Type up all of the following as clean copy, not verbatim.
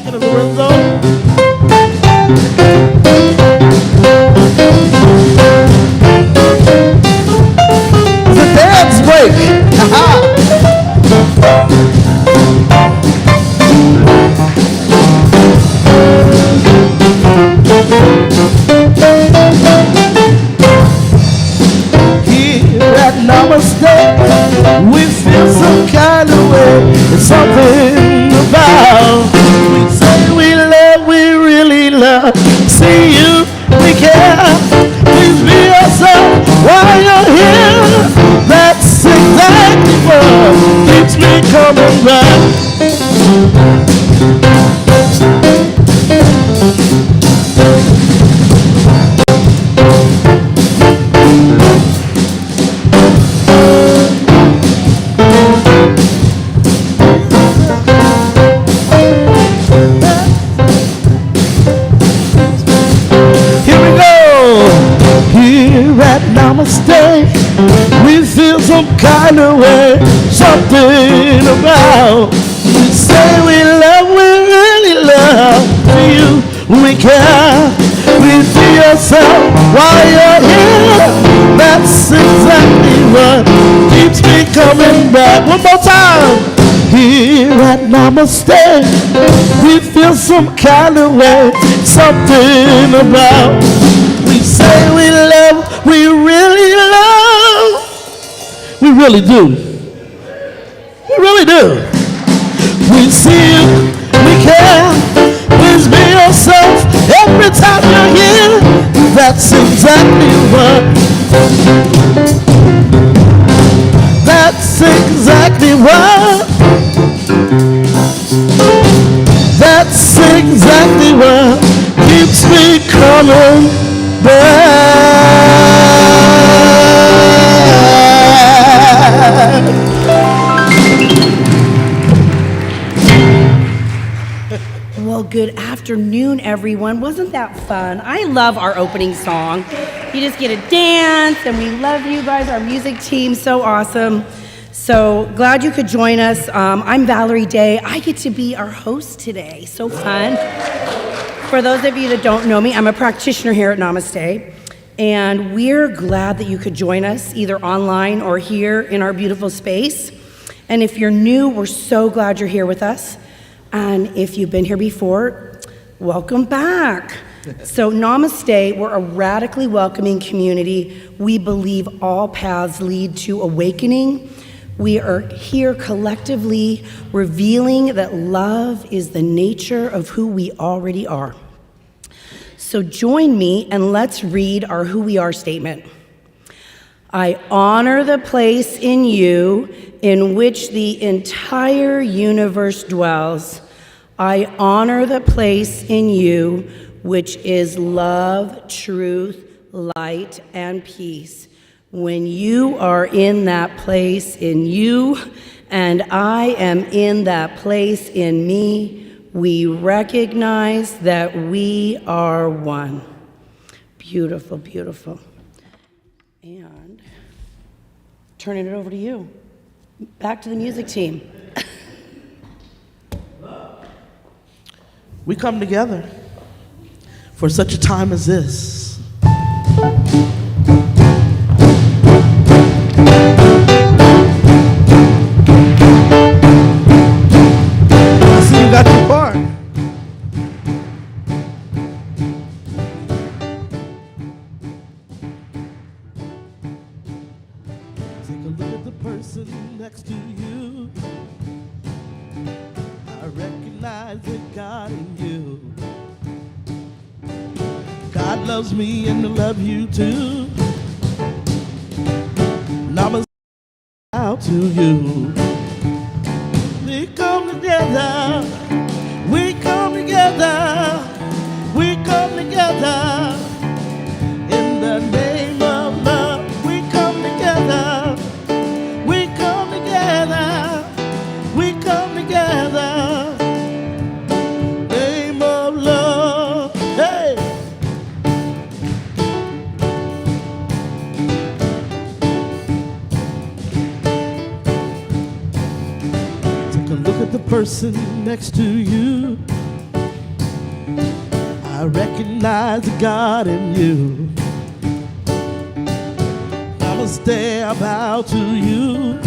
Get in the Lorenzo. It's a dance break. Here at Namaste, we feel some kind of way. It's something about we say we love, we really love. See you, we care. Please be yourself while you're here. That's exactly what keeps me coming back. Here at Namaste, we feel some kind of way, something about. We say we love, we really love you, we care. Please be yourself while you're here. That's exactly what keeps me coming back. One more time. Here at Namaste, we feel some kind of way, something about. We say we love, we really love. We really do. We really do. We see you, we care. Please be yourself every time you're here. That's exactly what. That's exactly what. That's exactly what keeps me coming back. Well, good afternoon, everyone. Wasn't that fun? I love our opening song. You just get to dance, and we love you guys, our music team, so awesome. So glad you could join us. I'm Valerie Day. I get to be our host today. So fun. For those of you that don't know me, I'm a practitioner here at Namaste, and we're glad that you could join us either online or here in our beautiful space. And if you're new, we're so glad you're here with us. And if you've been here before, welcome back. So Namaste, we're a radically welcoming community. We believe all paths lead to awakening. We are here collectively revealing that love is the nature of who we already are. So join me and let's read our Who We Are statement. I honor the place in you in which the entire universe dwells. I honor the place in you which is love, truth, light, and peace. When you are in that place in you, and I am in that place in me, we recognize that we are one. Beautiful, beautiful. And turning it over to you. Back to the music team. We come together for such a time as this. You got your part. Take a look at the person next to you. I recognize the God in you. God loves me and I love you too. Namaste out to you. We come together. We come together, we come together, in the name of love. We come together, we come together, we come together, name of love, hey. Take a look at the person next to you. recognize the God in you. Namaste, I bow to you.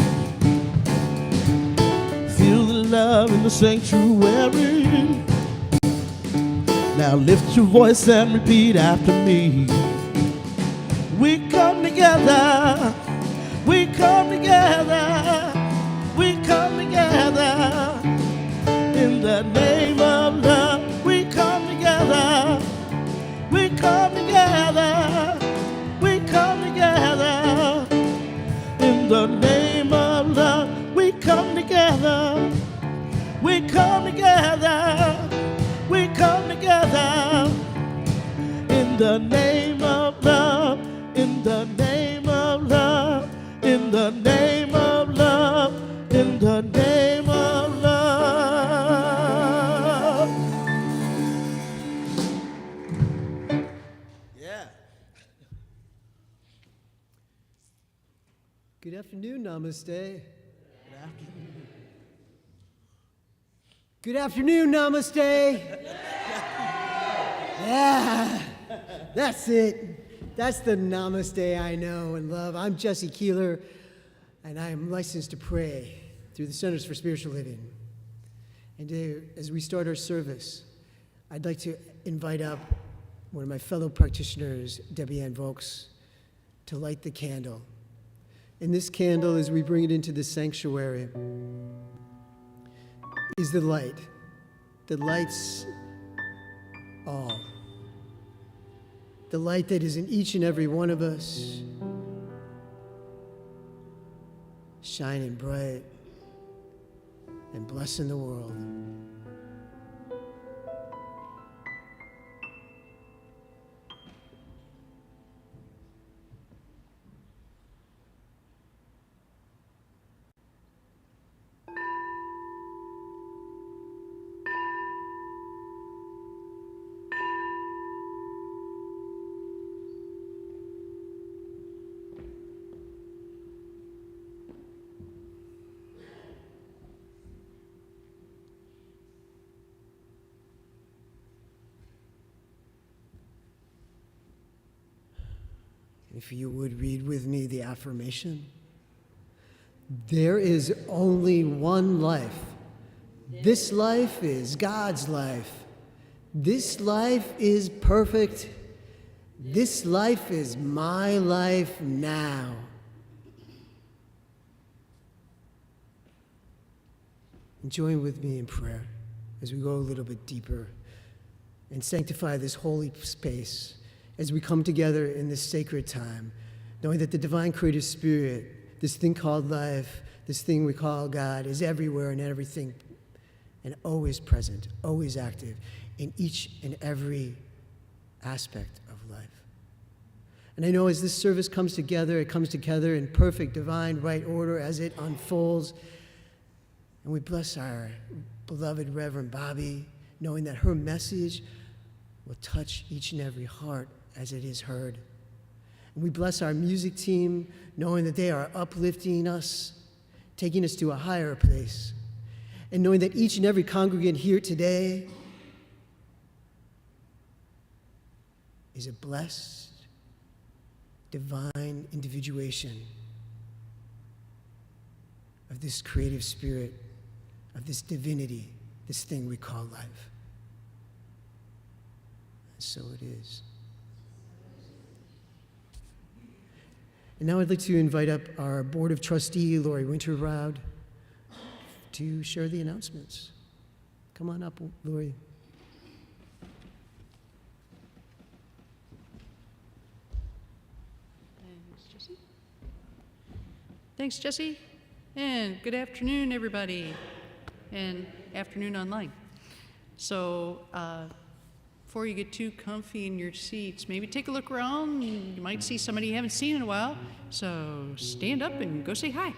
Feel the love in the sanctuary. Now lift your voice and repeat after me. We come together, we come together, we come together in the name of love. We come together, we come together, we come together in the name of love. We come together, we come together, we come together in the name of love, in the name of love, in the name of love, in the name of love. Yeah. Good afternoon, Namaste. Good afternoon, Namaste. Yeah, that's it. That's the Namaste I know and love. I'm Jesse Keeler, and I am licensed to pray through the Centers for Spiritual Living. And as we start our service, I'd like to invite up one of my fellow practitioners, Debbie Ann Volks, to light the candle. And this candle, as we bring it into the sanctuary, is the light that lights all. The light that is in each and every one of us, shining bright and blessing the world. If you would read with me the affirmation. There is only one life. This life is God's life. This life is perfect. This life is my life now. And join with me in prayer as we go a little bit deeper and sanctify this holy space as we come together in this sacred time, knowing that the divine creative spirit, this thing called life, this thing we call God, is everywhere and everything, and always present, always active in each and every aspect of life. And I know as this service comes together, it comes together in perfect, divine, right order as it unfolds. And we bless our beloved Reverend Bobby, knowing that her message will touch each and every heart as it is heard. And we bless our music team, knowing that they are uplifting us, taking us to a higher place, and knowing that each and every congregant here today is a blessed, divine individuation of this creative spirit, of this divinity, this thing we call life. And so it is. And now I'd like to invite up our Board of Trustee, Lori Winterroud, to share the announcements. Come on up, Lori. Thanks, Jesse. Thanks, Jesse. And good afternoon, everybody. And afternoon online. So, before you get too comfy in your seats, maybe take a look around. You might see somebody you haven't seen in a while. So stand up and go say hi.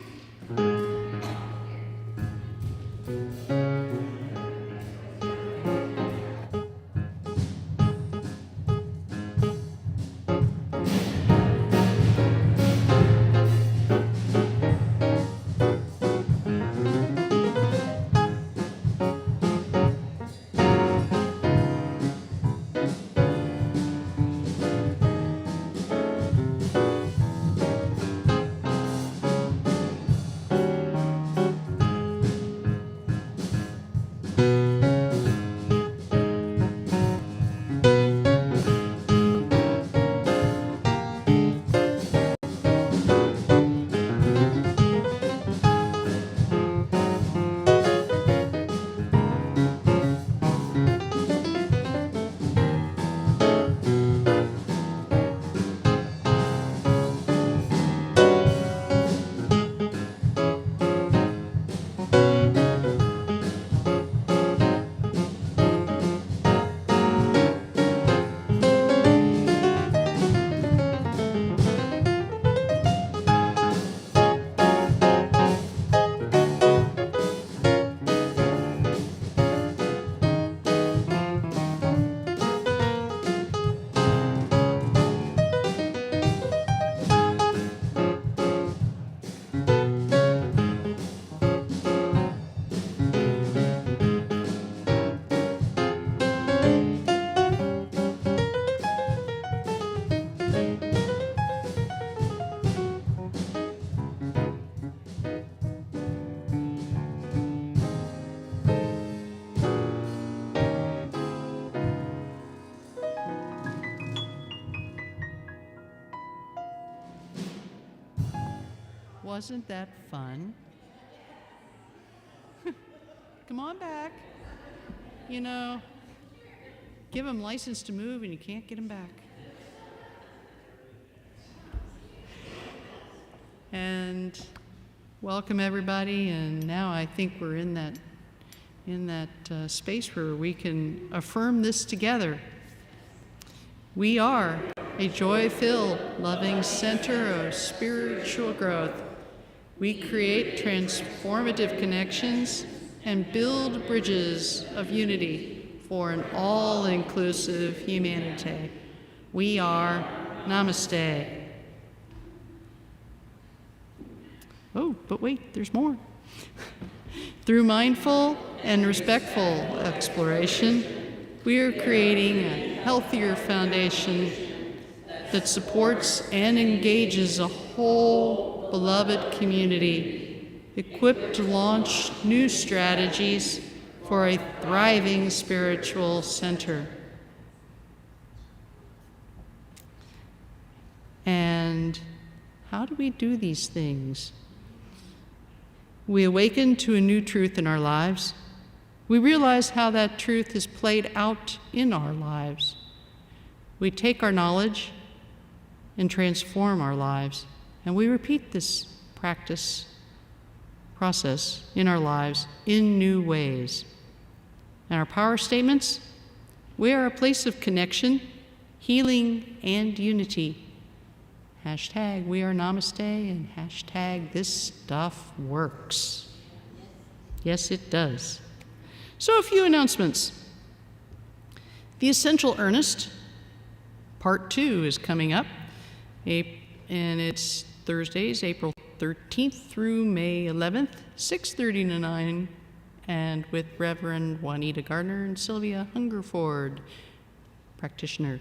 Wasn't that fun? Come on back. You know, give them license to move and you can't get them back. And welcome everybody, and now I think we're in that space where we can affirm this together. We are a joy-filled, loving center of spiritual growth. We create transformative connections and build bridges of unity for an all-inclusive humanity. We are Namaste. Oh, but wait, there's more. Through mindful and respectful exploration, we are creating a healthier foundation that supports and engages a whole beloved community, equipped to launch new strategies for a thriving spiritual center. And how do we do these things? We awaken to a new truth in our lives. We realize how that truth is played out in our lives. We take our knowledge and transform our lives, and we repeat this process in our lives in new ways. And our power statements: we are a place of connection, healing, and unity. Hashtag we are Namaste, and hashtag this stuff works. Yes, it does. So a few announcements. The Essential Earnest, Part 2 is coming up, and it's Thursdays, April 13th through May 11th, 6:30 to 9, and with Reverend Juanita Gardner and Sylvia Hungerford, practitioner.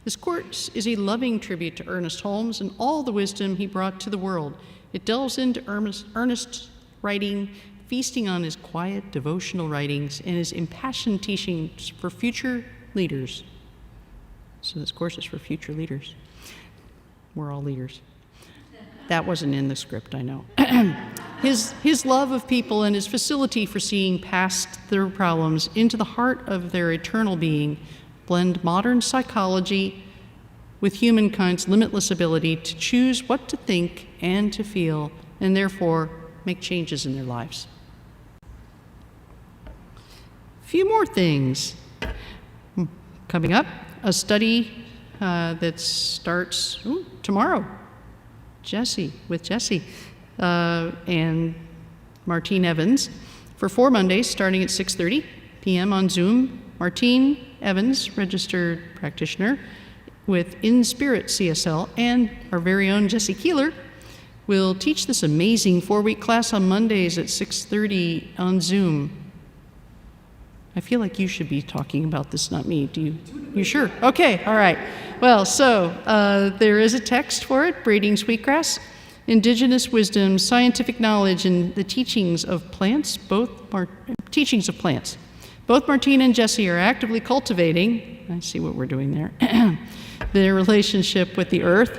This course is a loving tribute to Ernest Holmes and all the wisdom he brought to the world. It delves into Ernest's writing, feasting on his quiet devotional writings and his impassioned teachings for future leaders. So this course is for future leaders. We're all leaders. That wasn't in the script, I know. His love of people and his facility for seeing past their problems into the heart of their eternal being blend modern psychology with humankind's limitless ability to choose what to think and to feel, and therefore make changes in their lives. A few more things coming up. A study that starts tomorrow. With Jesse and Martine Evans for 4 Mondays starting at 6:30 p.m. on Zoom. Martine Evans, registered practitioner with In Spirit CSL, and our very own Jesse Keeler will teach this amazing 4-week class on Mondays at 6:30 on Zoom. I feel like you should be talking about this, not me. You sure? Okay, all right. Well, so there is a text for it, Braiding Sweetgrass, Indigenous Wisdom, Scientific Knowledge, and the Teachings of Plants, Teachings of Plants. Both Martine and Jesse are actively cultivating, I see what we're doing there, their relationship with the earth,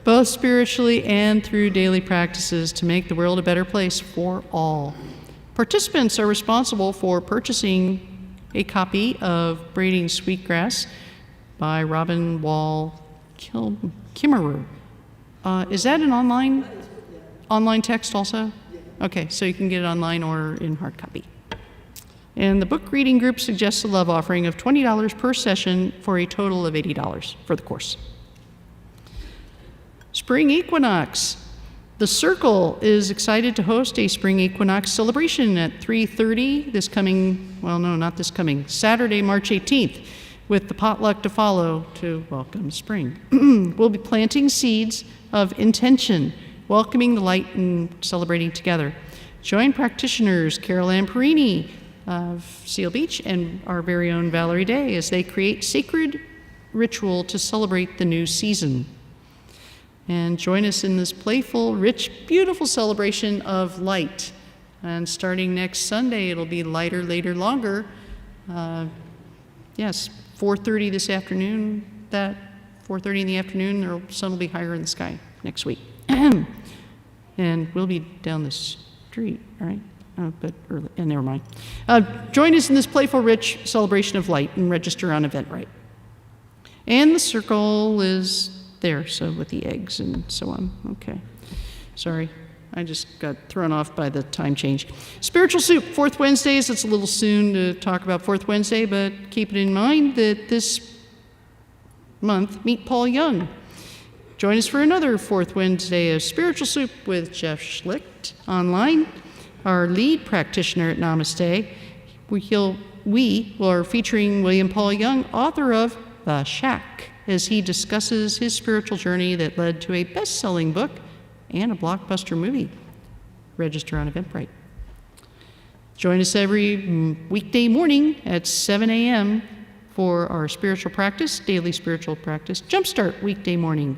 both spiritually and through daily practices to make the world a better place for all. Participants are responsible for purchasing a copy of Braiding Sweetgrass by Robin Wall Kimmerer. Is that an online text also? Okay, so you can get it online or in hard copy. And the book reading group suggests a love offering of $20 per session for a total of $80 for the course. Spring Equinox. The Circle is excited to host a Spring Equinox celebration at 3:30 Saturday, March 18th, with the potluck to follow to welcome spring. We'll be planting seeds of intention, welcoming the light and celebrating together. Join practitioners Carol Ann Perini of Seal Beach and our very own Valerie Day as they create sacred ritual to celebrate the new season. And join us in this playful, rich, beautiful celebration of light. And starting next Sunday, it'll be lighter, later, longer. 4:30 this afternoon. That 4:30 in the afternoon, the sun will be higher in the sky next week. and we'll be down the street, all right? But early, never mind. Join us in this playful, rich celebration of light and register on Eventbrite. And the circle is there, so with the eggs and so on. Okay. Sorry, I just got thrown off by the time change. Spiritual Soup, Fourth Wednesdays. It's a little soon to talk about Fourth Wednesday, but keep it in mind that this month, meet Paul Young. Join us for another Fourth Wednesday of Spiritual Soup with Jeff Schlicht online, our lead practitioner at Namaste. We are featuring William Paul Young, author of The Shack, as he discusses his spiritual journey that led to a best-selling book and a blockbuster movie. Register on Eventbrite. Join us every weekday morning at 7 a.m. for our spiritual practice, daily spiritual practice, Jumpstart weekday morning.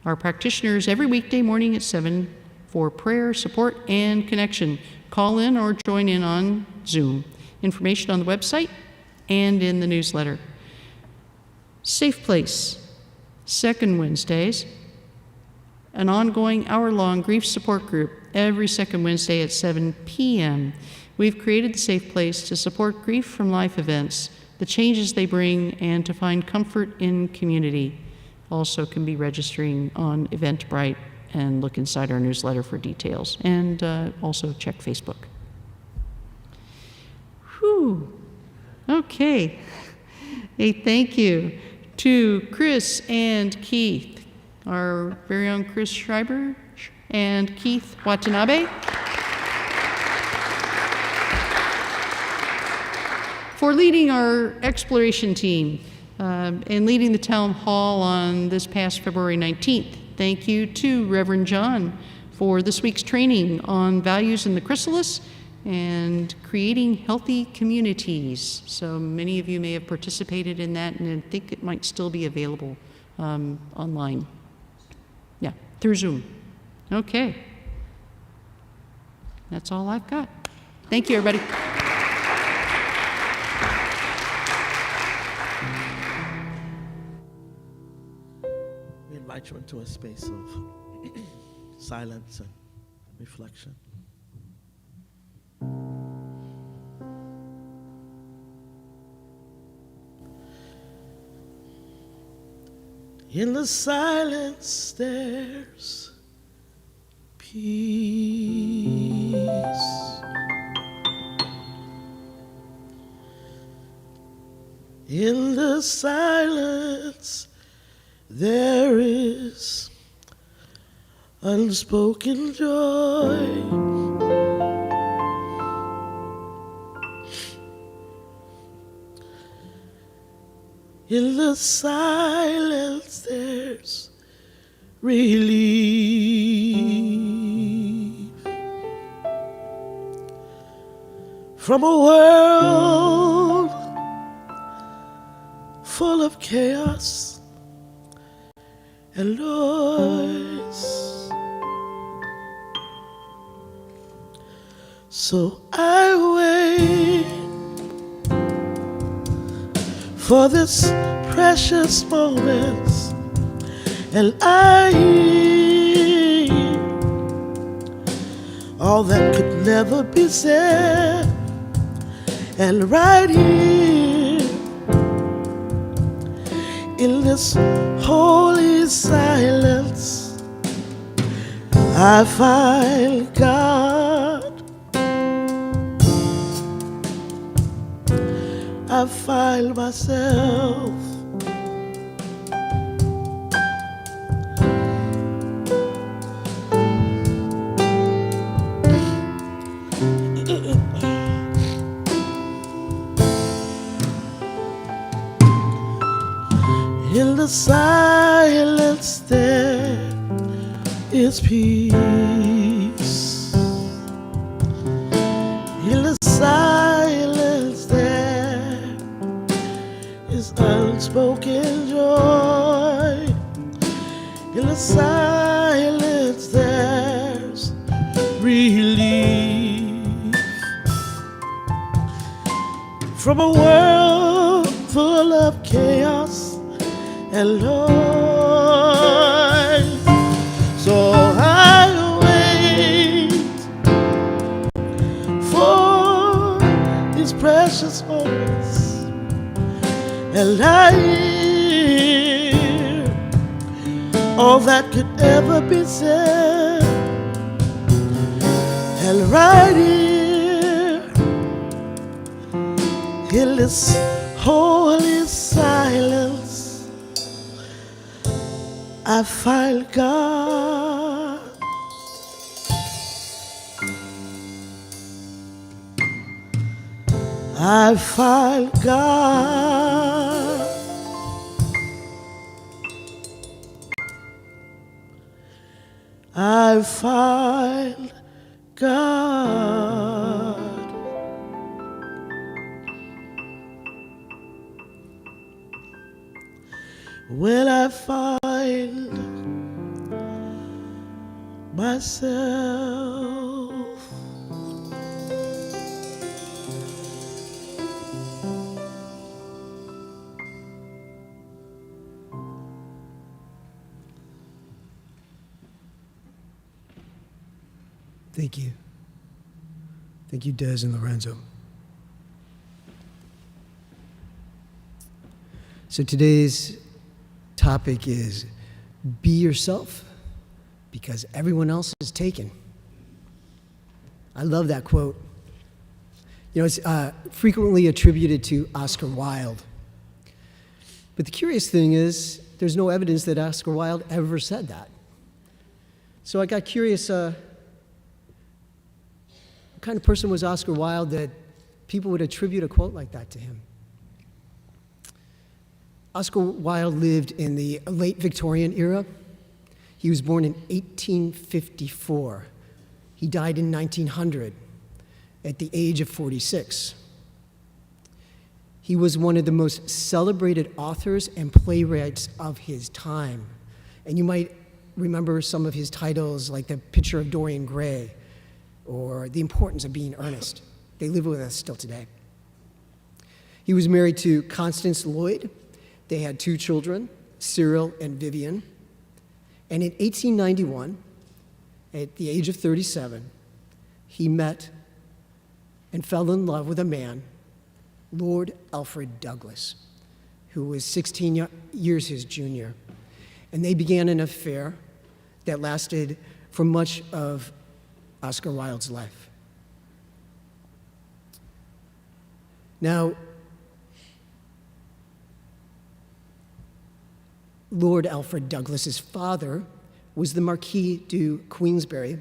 Our practitioners every weekday morning at 7 for prayer, support, and connection. Call in or join in on Zoom. Information on the website and in the newsletter. Safe Place, second Wednesdays, an ongoing hour-long grief support group every second Wednesday at 7 p.m. We've created the Safe Place to support grief from life events, the changes they bring, and to find comfort in community. Also can be registering on Eventbrite and look inside our newsletter for details, and also check Facebook. Whew. Okay. A thank you to Chris and Keith, our very own Chris Schreiber and Keith Watanabe, for leading our exploration team and leading the town hall on this past February 19th. Thank you to Reverend John for this week's training on values in the chrysalis and creating healthy communities. So many of you may have participated in that, and I think it might still be available online. Yeah, through Zoom. Okay. That's all I've got. Thank you, everybody. We invite you into a space of silence and reflection. In the silence there's peace. In the silence there is unspoken joy. In the silence there's relief from a world full of chaos and noise. So I wait for this precious moment, and I hear all that could never be said. And right here in this holy silence, I find God. I find myself. In the silence there is peace. In the silence there is unspoken joy. In the silence there's relief from a world full of chaos and Lord, so I wait and I hear all that could ever be said. And right here in this holy silence, I find God. I find God. I find God. When I find myself. Thank you. Thank you, Des and Lorenzo. So today's topic is be yourself because everyone else is taken. I love that quote. You know, it's frequently attributed to Oscar Wilde. But the curious thing is, there's no evidence that Oscar Wilde ever said that. So I got curious, what kind of person was Oscar Wilde that people would attribute a quote like that to him? Oscar Wilde lived in the late Victorian era. He was born in 1854. He died in 1900 at the age of 46. He was one of the most celebrated authors and playwrights of his time. And you might remember some of his titles like The Picture of Dorian Gray or The Importance of Being Earnest. They live with us still today. He was married to Constance Lloyd. They had 2 children, Cyril and Vivian. And in 1891, at the age of 37, he met and fell in love with a man, Lord Alfred Douglas, who was 16 years his junior. And they began an affair that lasted for much of Oscar Wilde's life. Now, Lord Alfred Douglas's father was the Marquis de Queensberry,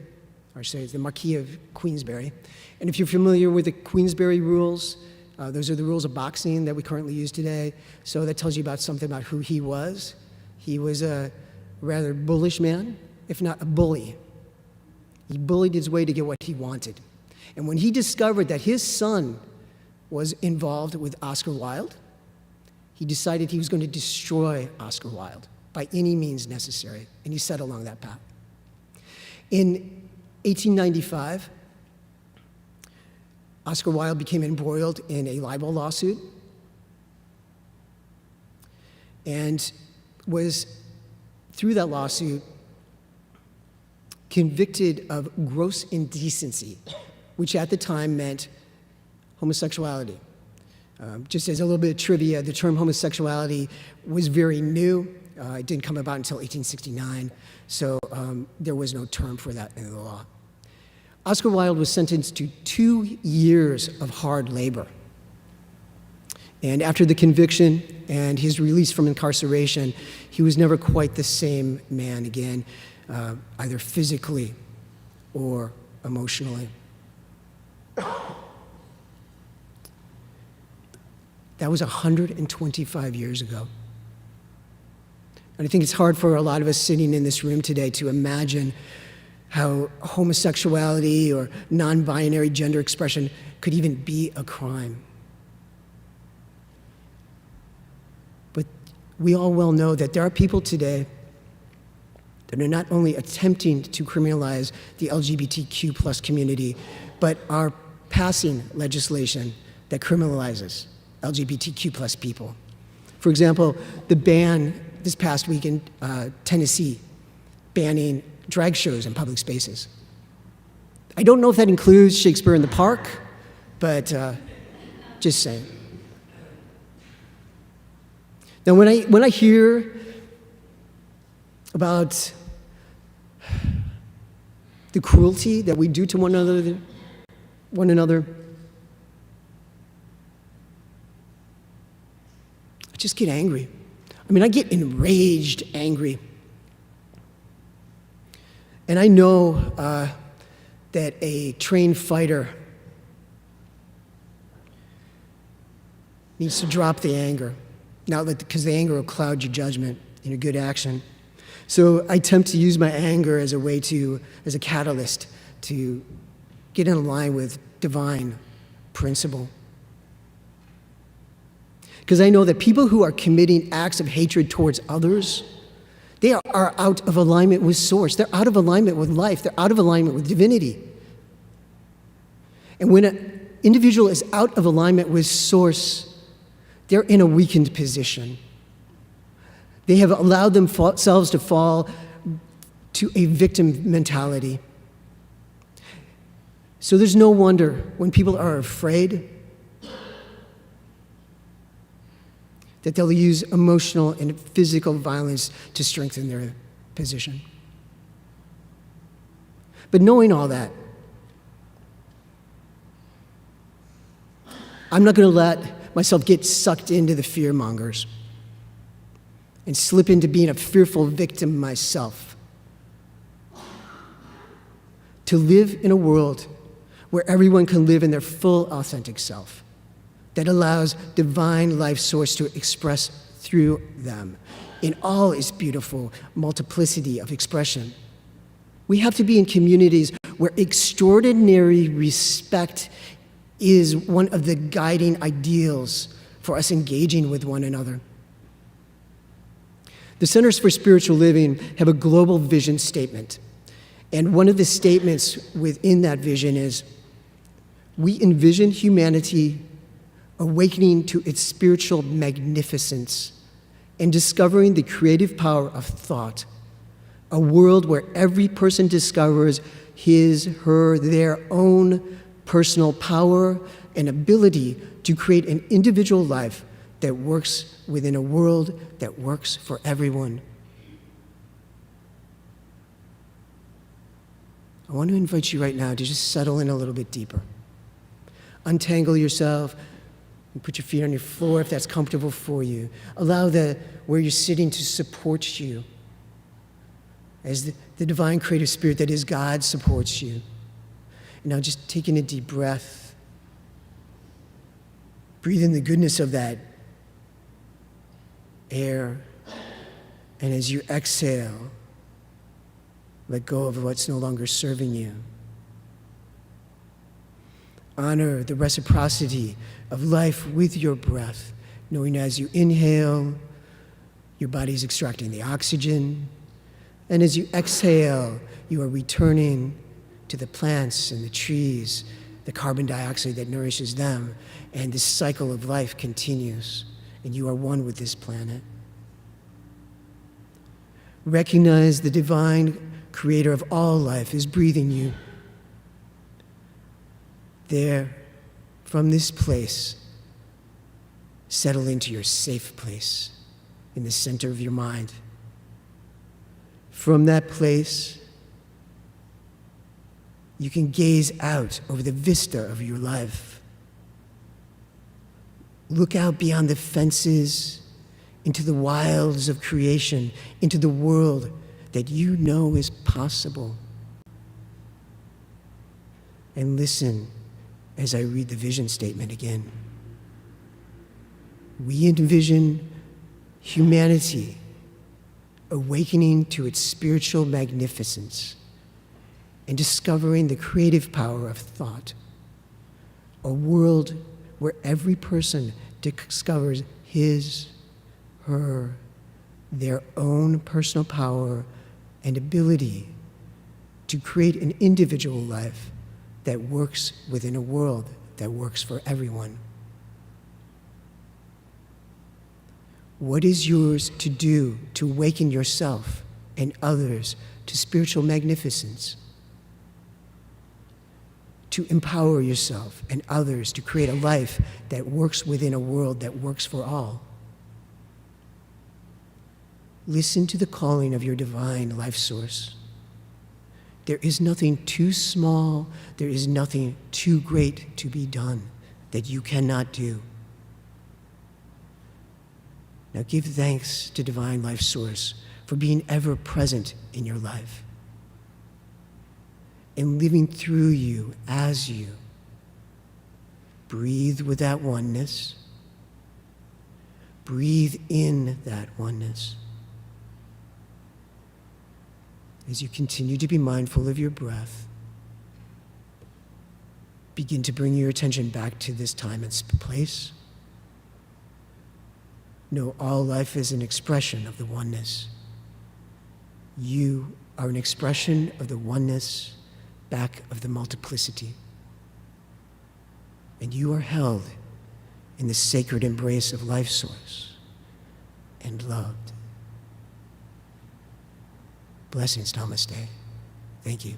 or say the Marquis of Queensberry. And if you're familiar with the Queensberry rules, those are the rules of boxing that we currently use today. So that tells you about something about who he was. He was a rather bullish man, if not a bully. He bullied his way to get what he wanted. And when he discovered that his son was involved with Oscar Wilde, he decided he was going to destroy Oscar Wilde by any means necessary, and he set along that path. In 1895, Oscar Wilde became embroiled in a libel lawsuit and was, through that lawsuit, convicted of gross indecency, which at the time meant homosexuality. Just as a little bit of trivia, the term homosexuality was very new. It didn't come about until 1869, so there was no term for that in the law. Oscar Wilde was sentenced to 2 years of hard labor. And after the conviction and his release from incarceration, he was never quite the same man again, either physically or emotionally. That was 125 years ago. And I think it's hard for a lot of us sitting in this room today to imagine how homosexuality or non-binary gender expression could even be a crime. But we all well know that there are people today that are not only attempting to criminalize the LGBTQ plus community, but are passing legislation that criminalizes LGBTQ plus people. For example, the ban this past week in Tennessee, banning drag shows in public spaces. I don't know if that includes Shakespeare in the Park, but just saying. Now, when I hear about the cruelty that we do to one another, I just get angry. I mean, I get enraged angry. And I know that a trained fighter needs to drop the anger, because the anger will cloud your judgment in a good action. So I attempt to use my anger as a catalyst to get in line with divine principle. Because I know that people who are committing acts of hatred towards others, they are out of alignment with Source. They're out of alignment with life. They're out of alignment with divinity. And when an individual is out of alignment with Source, they're in a weakened position. They have allowed themselves to fall to a victim mentality. So there's no wonder when people are afraid that they'll use emotional and physical violence to strengthen their position. But knowing all that, I'm not going to let myself get sucked into the fear mongers and slip into being a fearful victim myself. To live in a world where everyone can live in their full authentic self, that allows divine life source to express through them in all its beautiful multiplicity of expression. We have to be in communities where extraordinary respect is one of the guiding ideals for us engaging with one another. The Centers for Spiritual Living have a global vision statement. And one of the statements within that vision is, we envision humanity awakening to its spiritual magnificence and discovering the creative power of thought, a world where every person discovers his, her, their own personal power and ability to create an individual life that works within a world that works for everyone. I want to invite you right now to just settle in a little bit deeper. Untangle yourself and put your feet on your floor if that's comfortable for you. Allow where you're sitting to support you as the divine creative spirit that is God supports you. And now just taking a deep breath. Breathe in the goodness of that air. And as you exhale, let go of what's no longer serving you. Honor the reciprocity of life with your breath, knowing as you inhale, your body's extracting the oxygen, and as you exhale, you are returning to the plants and the trees, the carbon dioxide that nourishes them, and this cycle of life continues, and you are one with this planet. Recognize the divine creator of all life is breathing you. There, from this place, settle into your safe place in the center of your mind. From that place, you can gaze out over the vista of your life. Look out beyond the fences into the wilds of creation, into the world that you know is possible. And listen as I read the vision statement again. We envision humanity awakening to its spiritual magnificence and discovering the creative power of thought. A world where every person discovers his, her, their own personal power and ability to create an individual life that works within a world that works for everyone. What is yours to do to awaken yourself and others to spiritual magnificence? To empower yourself and others to create a life that works within a world that works for all. Listen to the calling of your divine life source. There is nothing too small, there is nothing too great to be done that you cannot do. Now give thanks to divine life source for being ever present in your life and living through you as you. Breathe with that oneness. Breathe in that oneness. As you continue to be mindful of your breath, begin to bring your attention back to this time and place. Know all life is an expression of the oneness. You are an expression of the oneness back of the multiplicity. And you are held in the sacred embrace of life source and loved. Blessings, Namaste. Thank you.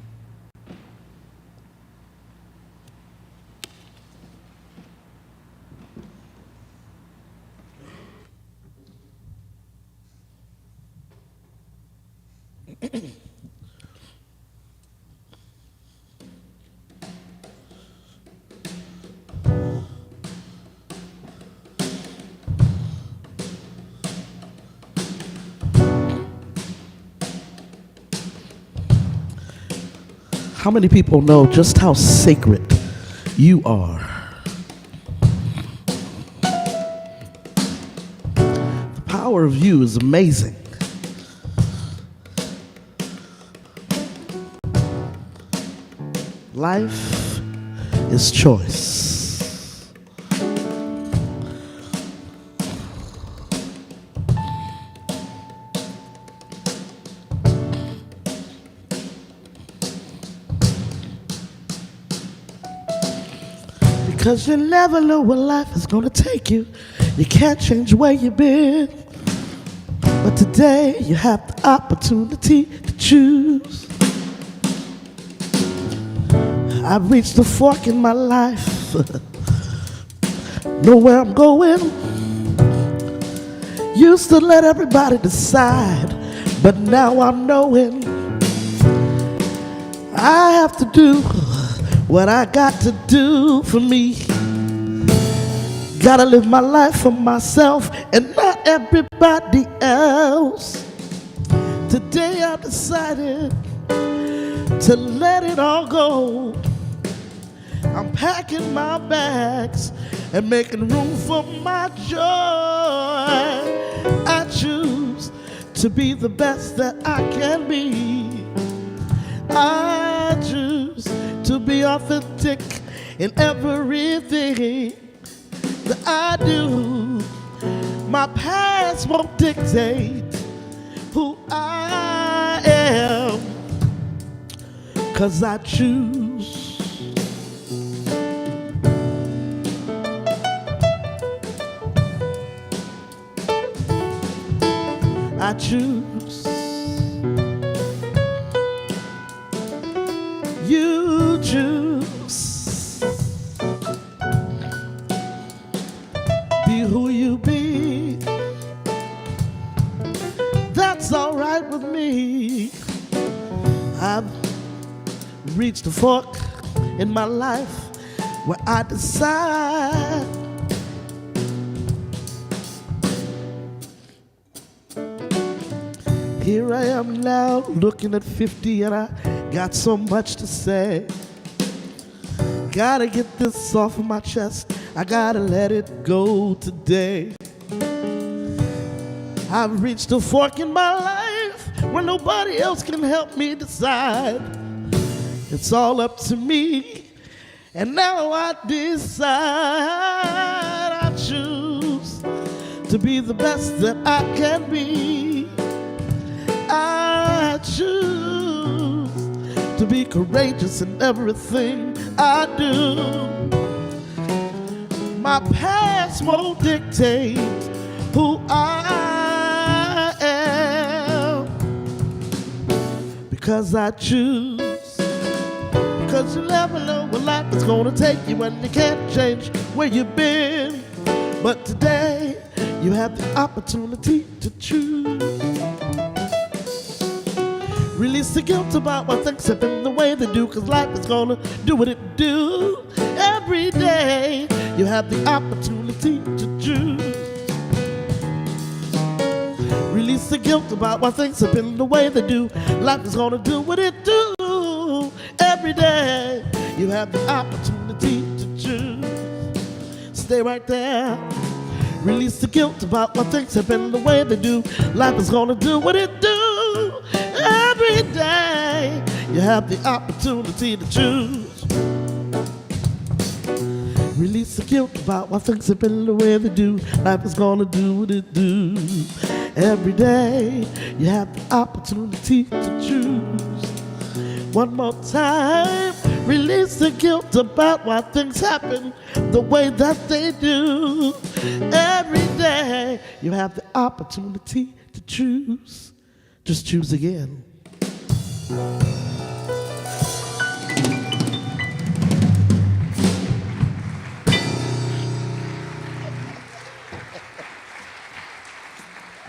How many people know just how sacred you are? The power of you is amazing. Life is choice. Because you never know where life is gonna take you. You can't change where you've been. But today you have the opportunity to choose. I've reached a fork in my life. Know where I'm going. Used to let everybody decide, but now I'm knowing I have to do what I got to do for me. Gotta live my life for myself and not everybody else. Today I decided to let it all go. I'm packing my bags and making room for my joy. I choose to be the best that I can be. I choose to be authentic in everything that I do. My past won't dictate who I am, 'cause I choose. I choose. You choose. Be who you be. That's all right with me. I've reached a fork in my life where I decide here I am now, looking at 50, and I got so much to say. Gotta get this off of my chest. I gotta let it go today. I've reached a fork in my life where nobody else can help me decide. It's all up to me, and now I decide. I choose to be the best that I can be. I choose to be courageous in everything I do. My past won't dictate who I am, because I choose. Because you never know where life is gonna take you, and you can't change where you've been. But today you have the opportunity to choose. Release the guilt about what things have been the way they do, 'cause life is gonna do what it do. Every day you have the opportunity to choose. Release the guilt about why things have been the way they do. Life is gonna do what it do. Every day you have the opportunity to choose. Stay right there. Release the guilt about why things have been the way they do. Life is gonna do what it do. Every day you have the opportunity to choose. Release the guilt about why things have been the way they do. Life is gonna do what it do. Every day you have the opportunity to choose. One more time. Release the guilt about why things happen the way that they do. Every day you have the opportunity to choose. Just choose again.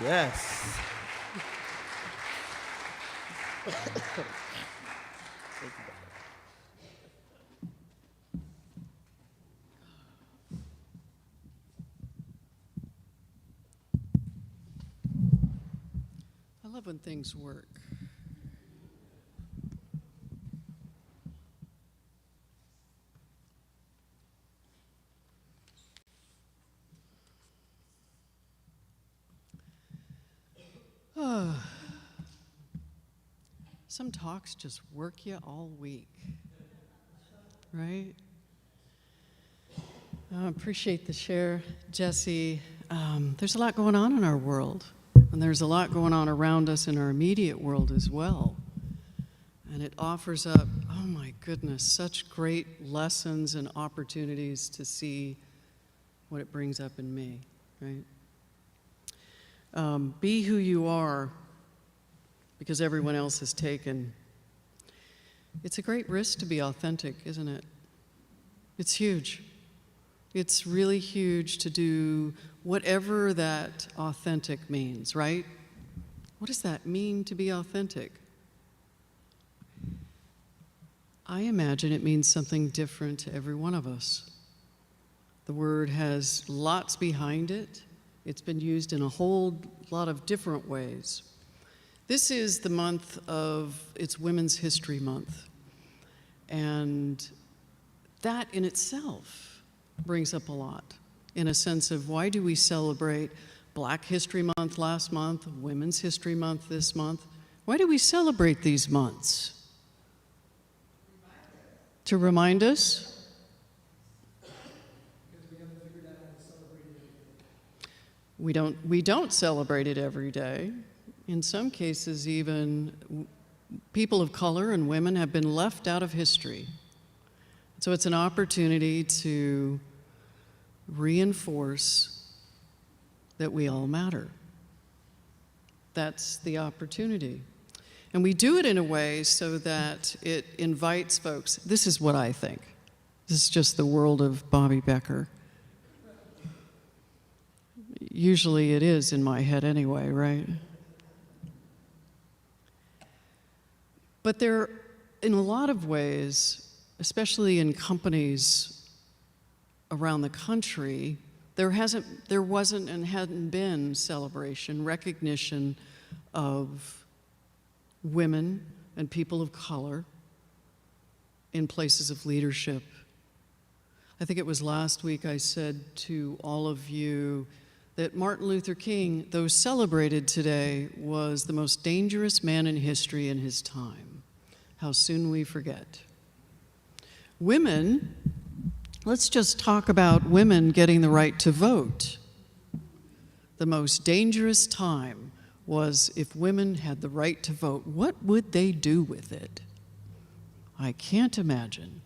Yes. I love when things work. Some talks just work you all week, right? I appreciate the share, Jesse. There's a lot going on in our world, and there's a lot going on around us in our immediate world as well. And it offers up, oh my goodness, such great lessons and opportunities to see what it brings up in me, right? Be who you are, because everyone else has taken. It's a great risk to be authentic, isn't it? It's huge. It's really huge to do whatever that authentic means, right? What does that mean to be authentic? I imagine it means something different to every one of us. The word has lots behind it. It's been used in a whole lot of different ways. This is the month of, it's Women's History Month. And that in itself brings up a lot, in a sense of why do we celebrate Black History Month last month, Women's History Month this month? Why do we celebrate these months? To remind us? We don't celebrate it every day. In some cases, even people of color and women have been left out of history. So it's an opportunity to reinforce that we all matter. That's the opportunity. And we do it in a way so that it invites folks. This is what I think. This is just the world of Bobby Becker. Usually it is in my head anyway, right? But there, in a lot of ways, especially in companies around the country, there wasn't and hadn't been celebration, recognition of women and people of color in places of leadership. I think it was last week I said to all of you that Martin Luther King, though celebrated today, was the most dangerous man in history in his time. How soon we forget. Women, let's just talk about women getting the right to vote. The most dangerous time was if women had the right to vote. What would they do with it? I can't imagine.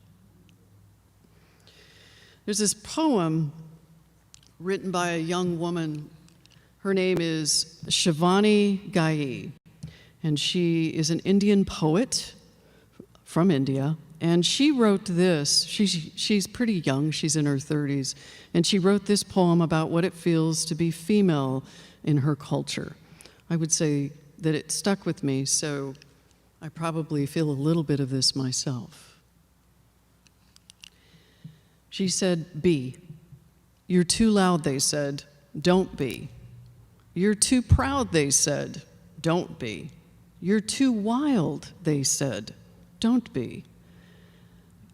There's this poem written by a young woman. Her name is Shivani Ghai, and she is an Indian poet from India, and she wrote this. She's pretty young, she's in her 30s, and she wrote this poem about what it feels to be female in her culture. I would say that it stuck with me, so I probably feel a little bit of this myself. She said, "Be. You're too loud," they said. "Don't be. You're too proud," they said. "Don't be. You're too wild," they said. "Don't be.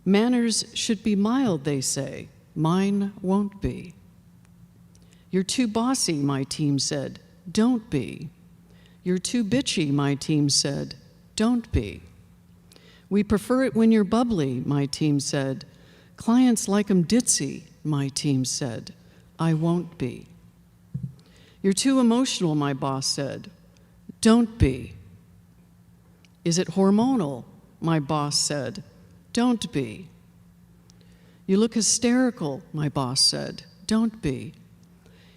Manners should be mild," they say. "Mine won't be. You're too bossy," my team said. "Don't be. You're too bitchy," my team said. "Don't be. We prefer it when you're bubbly," my team said. "Clients like 'em ditzy," my team said. "I won't be. You're too emotional," my boss said. "Don't be. Is it hormonal?" my boss said. "Don't be. You look hysterical," my boss said. "Don't be.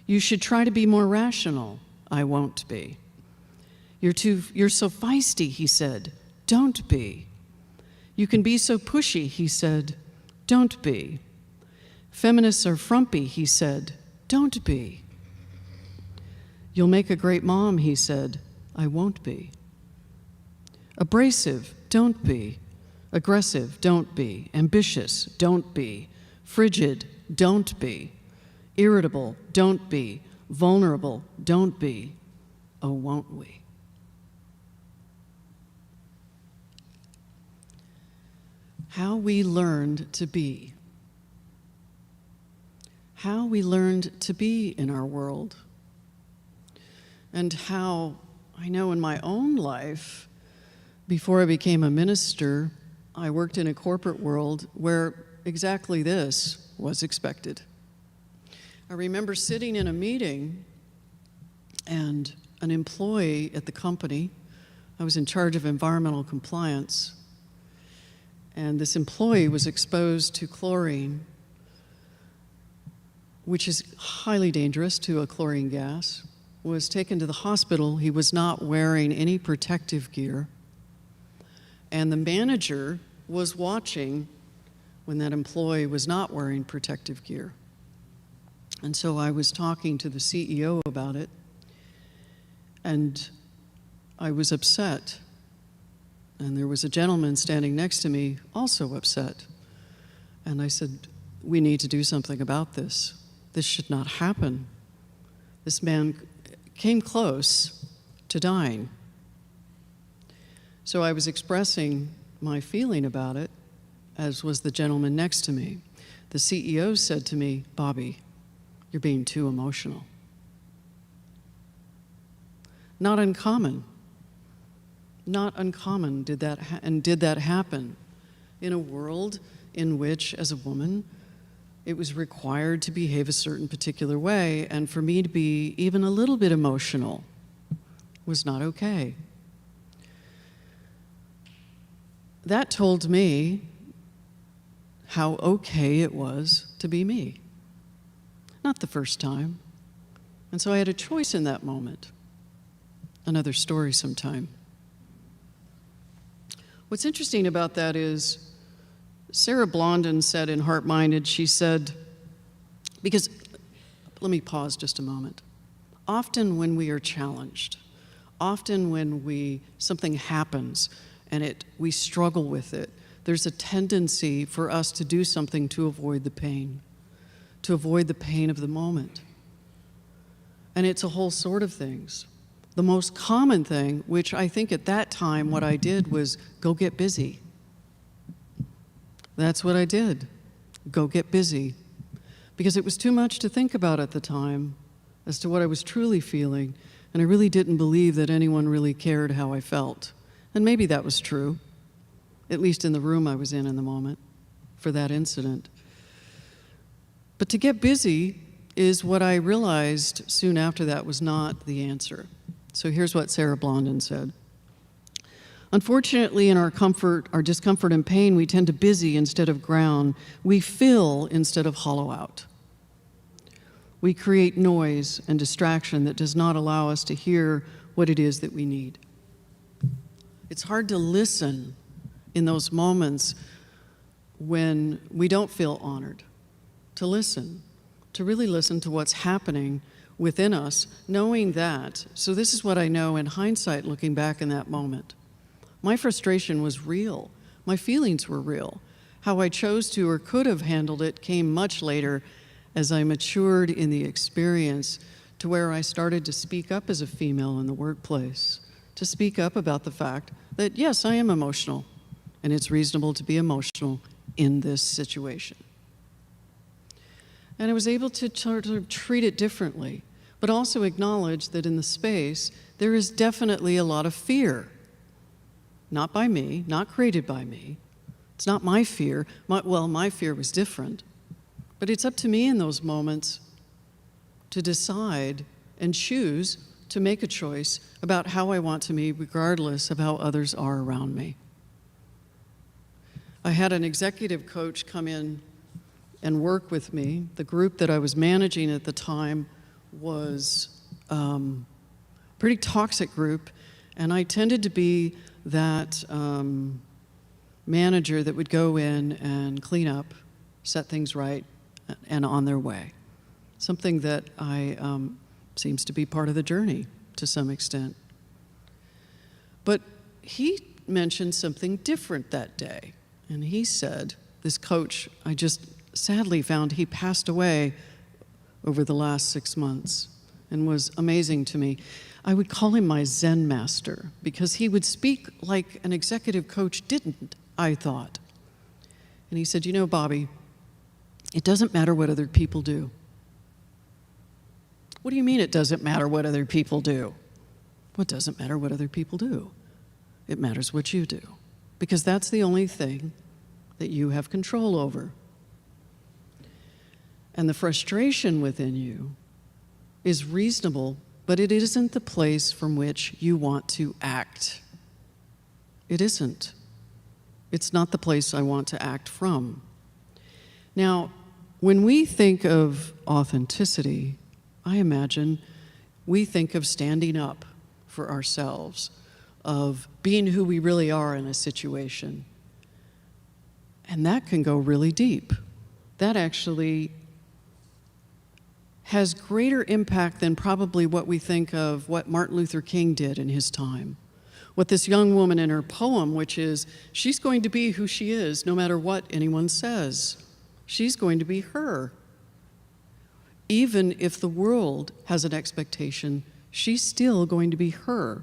You should try to be more rational." I won't be. You're so feisty," he said. "Don't be. You can be so pushy," he said. "Don't be. Feminists are frumpy," he said. "Don't be. You'll make a great mom," he said. I won't be. Abrasive, don't be. Aggressive, don't be. Ambitious, don't be. Frigid, don't be. Irritable, don't be. Vulnerable, don't be. Oh, won't we? How we learned to be. How we learned to be in our world. And how I know in my own life, before I became a minister, I worked in a corporate world where exactly this was expected. I remember sitting in a meeting and an employee at the company, I was in charge of environmental compliance, and this employee was exposed to chlorine, which is highly dangerous, to a chlorine gas, was taken to the hospital. He was not wearing any protective gear, and the manager was watching when that employee was not wearing protective gear. And so I was talking to the CEO about it, and I was upset. And there was a gentleman standing next to me, also upset. And I said, we need to do something about this. This should not happen. This man came close to dying. So I was expressing my feeling about it, as was the gentleman next to me. The CEO said to me, Bobby, you're being too emotional. Not uncommon. Not uncommon did that happen in a world in which, as a woman, it was required to behave a certain particular way, and for me to be even a little bit emotional was not okay. That told me how okay it was to be me. Not the first time. And so I had a choice in that moment. Another story sometime. What's interesting about that is Sarah Blondin said in Heart Minded, she said, because, let me pause just a moment. Often when we are challenged, often when something happens and we struggle with it, there's a tendency for us to do something to avoid the pain of the moment. And it's a whole sort of things. The most common thing, which I think at that time what I did was go get busy. That's what I did, go get busy. Because it was too much to think about at the time as to what I was truly feeling, and I really didn't believe that anyone really cared how I felt. And maybe that was true, at least in the room I was in the moment for that incident. But to get busy is what I realized soon after that was not the answer. So here's what Sarah Blondin said. Unfortunately, in our discomfort and pain, we tend to busy instead of ground. We fill instead of hollow out. We create noise and distraction that does not allow us to hear what it is that we need. It's hard to listen in those moments when we don't feel honored, to listen, to really listen to what's happening within us, knowing that, so this is what I know in hindsight looking back in that moment. My frustration was real. My feelings were real. How I chose to or could have handled it came much later as I matured in the experience to where I started to speak up as a female in the workplace, to speak up about the fact that, yes, I am emotional, and it's reasonable to be emotional in this situation. And I was able to sort of treat it differently, but also acknowledge that in the space, there is definitely a lot of fear. Not by me, not created by me. It's not my fear. My fear was different. But it's up to me in those moments to decide and choose to make a choice about how I want to be, regardless of how others are around me. I had an executive coach come in and work with me. The group that I was managing at the time was a pretty toxic group, and I tended to be that manager that would go in and clean up, set things right, and on their way. Something that seems to be part of the journey to some extent. But he mentioned something different that day, and he said, this coach, I just sadly found he passed away over the last 6 months and was amazing to me. I would call him my Zen master because he would speak like an executive coach didn't, I thought. And he said, you know, Bobby, it doesn't matter what other people do. What do you mean it doesn't matter what other people do? Well, it doesn't matter what other people do. It matters what you do, because that's the only thing that you have control over. And the frustration within you is reasonable, but it isn't the place from which you want to act. It isn't. It's not the place I want to act from. Now, when we think of authenticity, I imagine we think of standing up for ourselves, of being who we really are in a situation. And that can go really deep. That actually has greater impact than probably what we think of what Martin Luther King did in his time. What this young woman in her poem, which is, she's going to be who she is no matter what anyone says. She's going to be her. Even if the world has an expectation, she's still going to be her.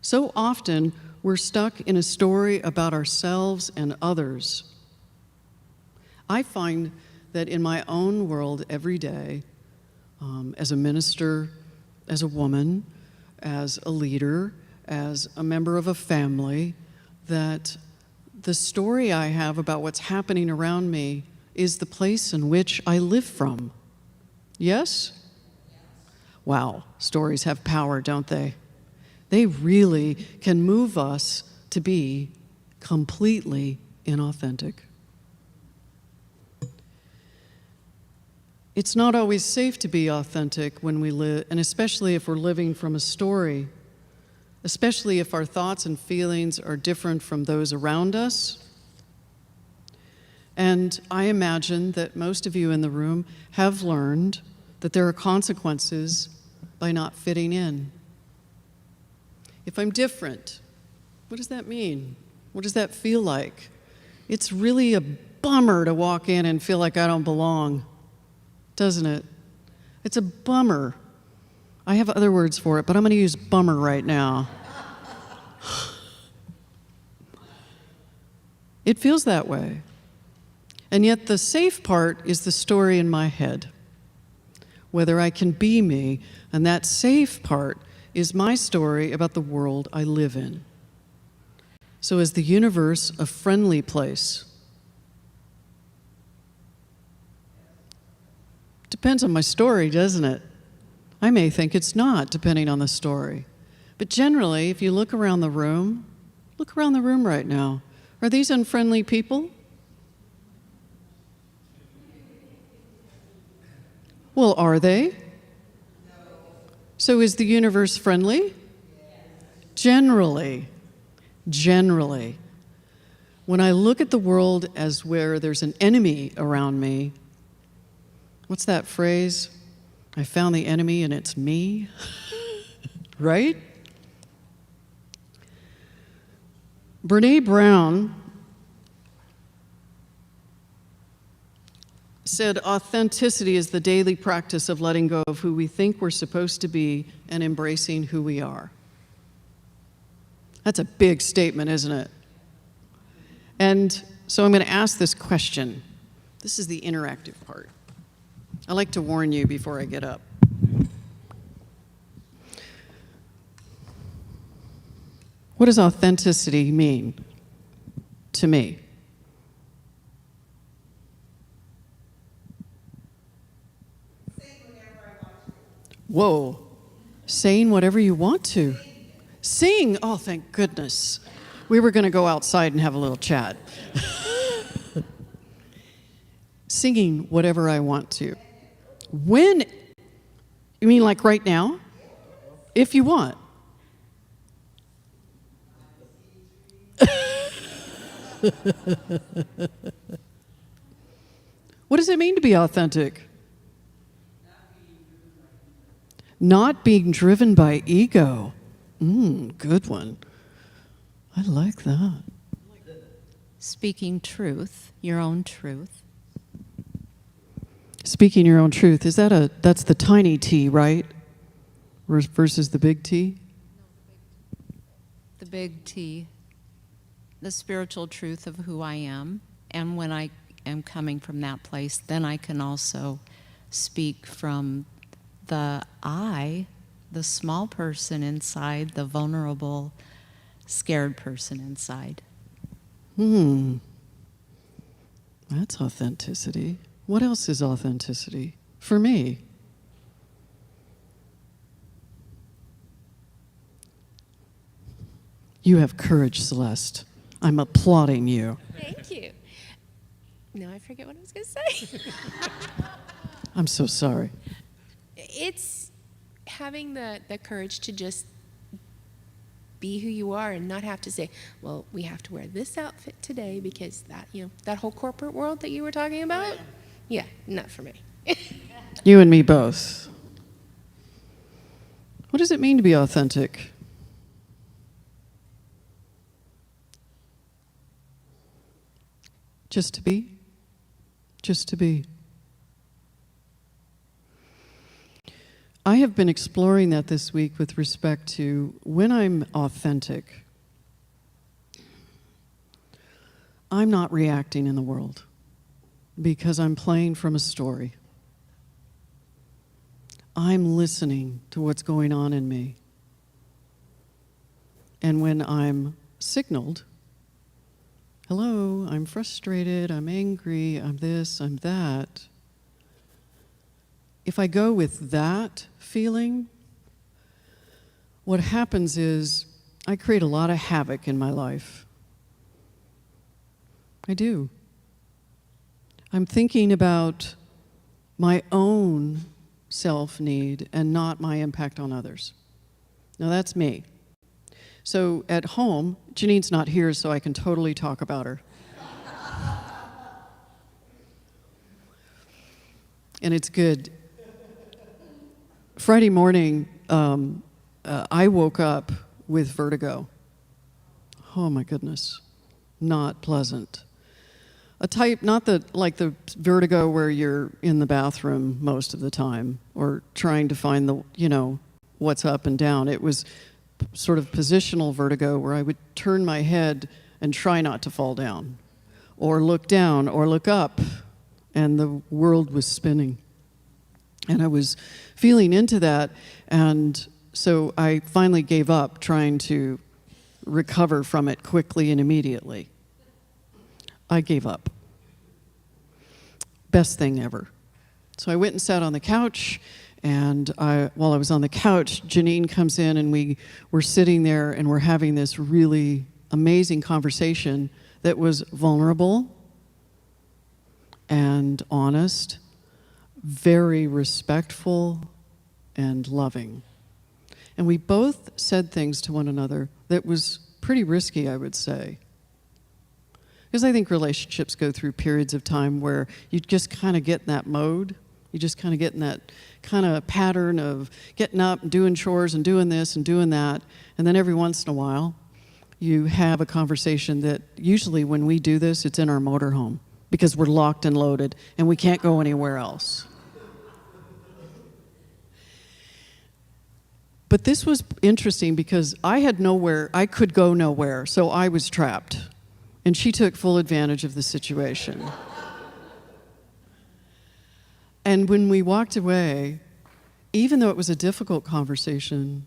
So often, we're stuck in a story about ourselves and others. I find that in my own world every day, as a minister, as a woman, as a leader, as a member of a family, that the story I have about what's happening around me is the place in which I live from. Yes? Wow, stories have power, don't they? They really can move us to be completely inauthentic. It's not always safe to be authentic when we live, and especially if we're living from a story, especially if our thoughts and feelings are different from those around us. And I imagine that most of you in the room have learned that there are consequences by not fitting in. If I'm different, what does that mean? What does that feel like? It's really a bummer to walk in and feel like I don't belong, doesn't it? It's a bummer. I have other words for it, but I'm going to use bummer right now. It feels that way. And yet the safe part is the story in my head, whether I can be me, and that safe part is my story about the world I live in. So is the universe a friendly place? Depends on my story, doesn't it? I may think it's not, depending on the story. But generally, if you look around the room right now. Are these unfriendly people? Well, are they? No. So is the universe friendly? Yes. Generally. When I look at the world as where there's an enemy around me, what's that phrase? I found the enemy and it's me, right? Brene Brown said, authenticity is the daily practice of letting go of who we think we're supposed to be and embracing who we are. That's a big statement, isn't it? And so I'm going to ask this question. This is the interactive part. I like to warn you before I get up. What does authenticity mean to me? Whoa. Saying whatever you want to. Sing. Oh, thank goodness. We were going to go outside and have a little chat. Singing whatever I want to. When? You mean like right now? If you want. What does it mean to be authentic? Not being driven by ego. Good one. I like that. Speaking truth, your own truth. Speaking your own truth. That's the tiny T, right? Versus the big T? The big T. The spiritual truth of who I am. And when I am coming from that place, then I can also speak from the I, the small person inside, the vulnerable, scared person inside. That's authenticity. What else is authenticity for me? You have courage, Celeste. I'm applauding you. Thank you. No, I forget what I was going to say. I'm so sorry. It's having the courage to just be who you are and not have to say, well, we have to wear this outfit today because that, that whole corporate world that you were talking about, yeah, not for me. You and me both. What does it mean to be authentic? Just to be? Just to be. I have been exploring that this week with respect to when I'm authentic, I'm not reacting in the world because I'm playing from a story. I'm listening to what's going on in me. And when I'm signaled, hello, I'm frustrated, I'm angry, I'm this, I'm that. If I go with that feeling, what happens is I create a lot of havoc in my life. I do. I'm thinking about my own self-need and not my impact on others. Now that's me. So at home, Janine's not here, so I can totally talk about her. And it's good. Friday morning, I woke up with vertigo. Oh my goodness, not pleasant. A type, not like the vertigo where you're in the bathroom most of the time or trying to find what's up and down. It was sort of positional vertigo where I would turn my head and try not to fall down or look down or look up, and the world was spinning. And I was feeling into that, and so I finally gave up trying to recover from it quickly and immediately. I gave up. Best thing ever. So I went and sat on the couch, and while I was on the couch, Janine comes in, and we were sitting there, and we're having this really amazing conversation that was vulnerable and honest, very respectful and loving. And we both said things to one another that was pretty risky, I would say. Because I think relationships go through periods of time where you just kind of get in that mode. You just kind of get in that kind of pattern of getting up and doing chores and doing this and doing that. And then every once in a while, you have a conversation that usually when we do this, it's in our motorhome because we're locked and loaded and we can't go anywhere else. But this was interesting because I could go nowhere, so I was trapped. And she took full advantage of the situation. And when we walked away, even though it was a difficult conversation,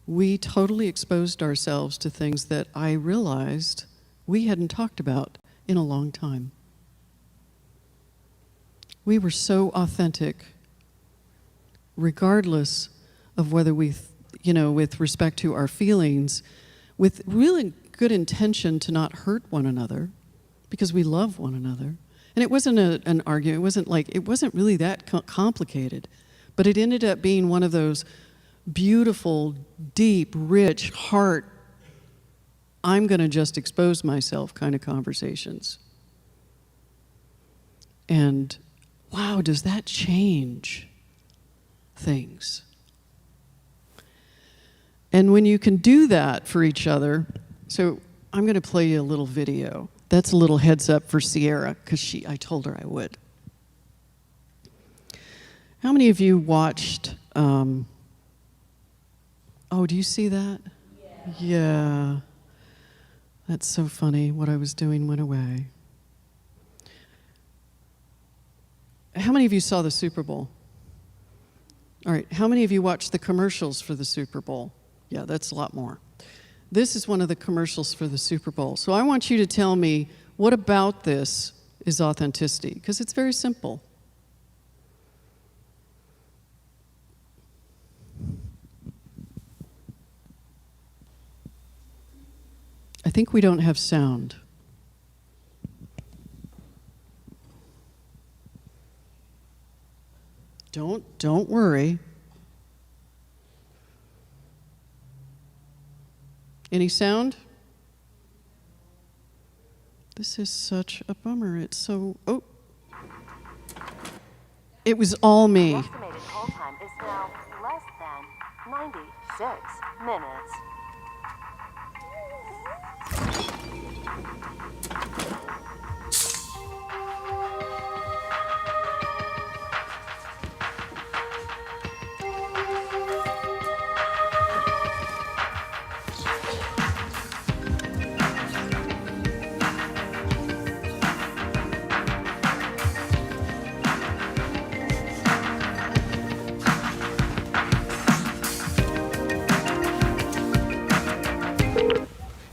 we totally exposed ourselves to things that I realized we hadn't talked about in a long time. We were so authentic, regardless of whether with respect to our feelings, with really good intention to not hurt one another, because we love one another. And it wasn't an argument, it wasn't really that complicated, but it ended up being one of those beautiful, deep, rich, heart, I'm going to just expose myself kind of conversations. And wow, does that change things? And when you can do that for each other, so I'm going to play you a little video. That's a little heads up for Sierra, because I told her I would. How many of you watched, do you see that? Yeah. That's so funny. What I was doing went away. How many of you saw the Super Bowl? All right, how many of you watched the commercials for the Super Bowl? Yeah, that's a lot more. This is one of the commercials for the Super Bowl. So I want you to tell me what about this is authenticity, because it's very simple. I think we don't have sound. Don't worry. Any sound? This is such a bummer. It's so, It was all me. The estimated call time is now less than 96 minutes.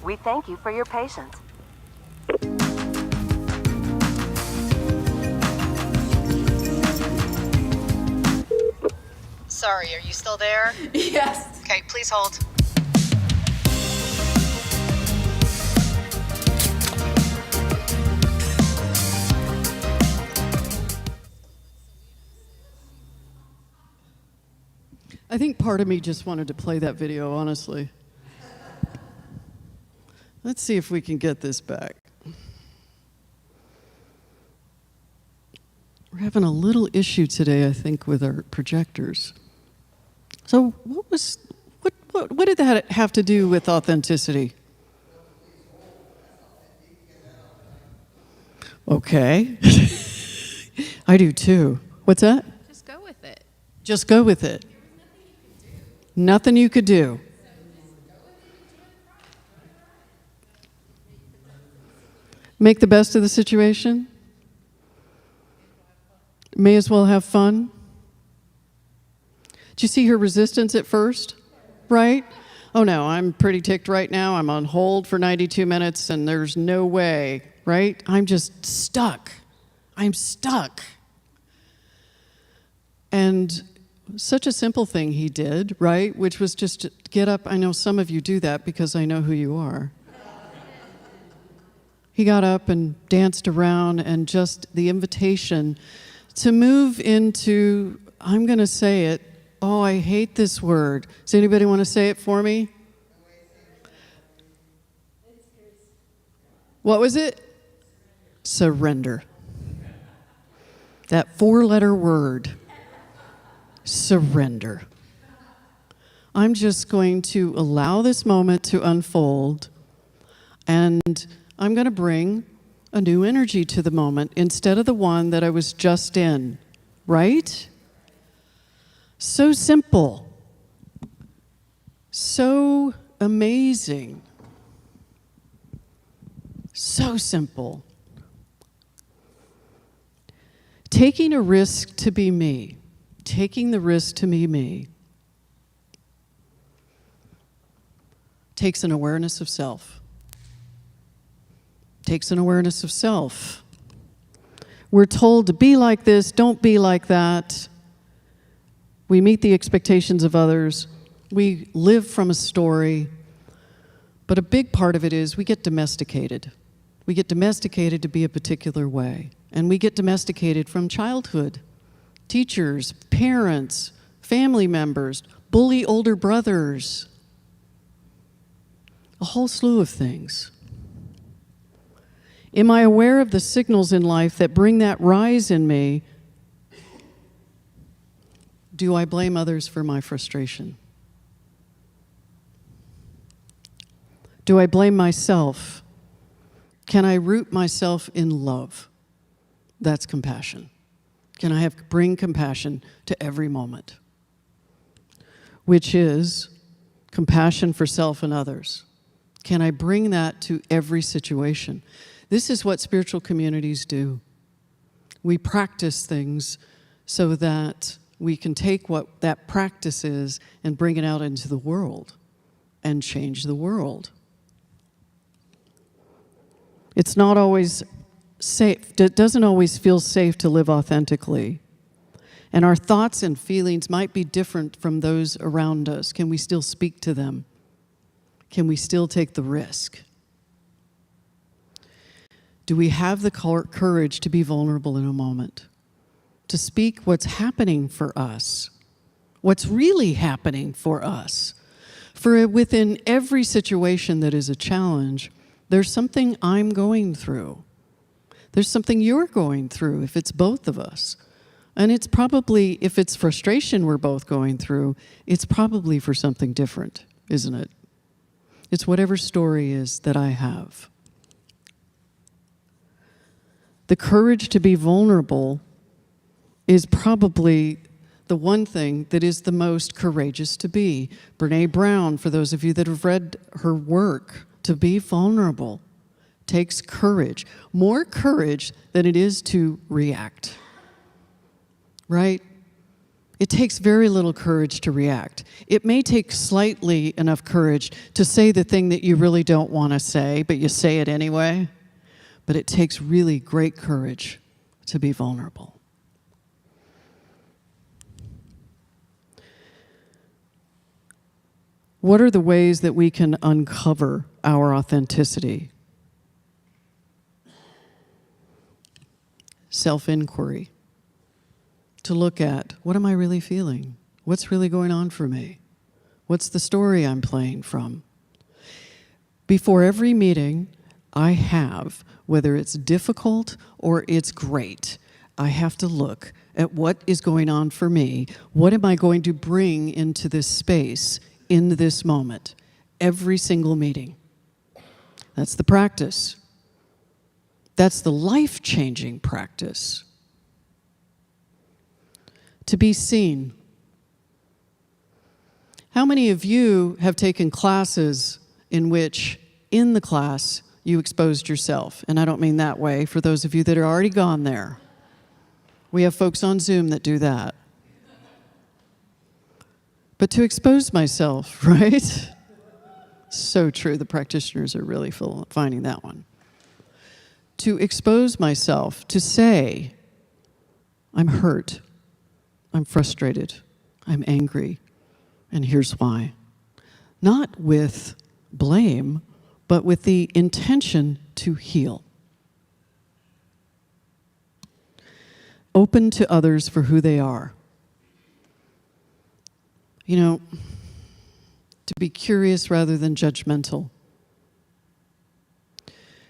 We thank you for your patience. Sorry, are you still there? Yes. Okay, please hold. I think part of me just wanted to play that video, honestly. Let's see if we can get this back. We're having a little issue today, I think, with our projectors. So what did that have to do with authenticity? Okay. I do too. What's that? Just go with it. Just go with it. Nothing you could do. Make the best of the situation. May as well have fun. Did you see her resistance at first? Right? Oh no, I'm pretty ticked right now. I'm on hold for 92 minutes and there's no way, right? I'm just stuck. I'm stuck. And such a simple thing he did, right? Which was just to get up. I know some of you do that because I know who you are. He got up and danced around, and just the invitation to move into, I'm going to say it, oh, I hate this word. Does anybody want to say it for me? What was it? Surrender. That 4-letter word, surrender. I'm just going to allow this moment to unfold And I'm going to bring a new energy to the moment instead of the one that I was just in, right? So simple. So amazing. So simple. Taking a risk to be me. Taking the risk to be me takes an awareness of self. Takes an awareness of self. We're told to be like this, don't be like that. We meet the expectations of others. We live from a story. But a big part of it is we get domesticated. We get domesticated to be a particular way. And we get domesticated from childhood. Teachers, parents, family members, bully older brothers. A whole slew of things. Am I aware of the signals in life that bring that rise in me? Do I blame others for my frustration? Do I blame myself? Can I root myself in love? That's compassion. Can I bring compassion to every moment? Which is compassion for self and others. Can I bring that to every situation? This is what spiritual communities do. We practice things so that we can take what that practice is and bring it out into the world and change the world. It's not always safe. It doesn't always feel safe to live authentically. And our thoughts and feelings might be different from those around us. Can we still speak to them? Can we still take the risk? Do we have the courage to be vulnerable in a moment? To speak what's happening for us? What's really happening for us? For within every situation that is a challenge, there's something I'm going through. There's something you're going through, if it's both of us. And it's probably, if it's frustration we're both going through, it's probably for something different, isn't it? It's whatever story is that I have. The courage to be vulnerable is probably the one thing that is the most courageous to be. Brené Brown, for those of you that have read her work, to be vulnerable takes courage. More courage than it is to react. Right? It takes very little courage to react. It may take slightly enough courage to say the thing that you really don't want to say, but you say it anyway. But it takes really great courage to be vulnerable. What are the ways that we can uncover our authenticity? Self-inquiry. To look at, what am I really feeling? What's really going on for me? What's the story I'm playing from? Before every meeting, I have, whether it's difficult or it's great, I have to look at what is going on for me. What am I going to bring into this space, in this moment? Every single meeting. That's the practice. That's the life-changing practice. To be seen. How many of you have taken classes in which, in the class, you exposed yourself? And I don't mean that way, for those of you that are already gone there. We have folks on Zoom that do that. But to expose myself, right? So true, the practitioners are really finding that one. To expose myself, to say, I'm hurt, I'm frustrated, I'm angry, and here's why. Not with blame, but with the intention to heal. Open to others for who they are. You know, to be curious rather than judgmental.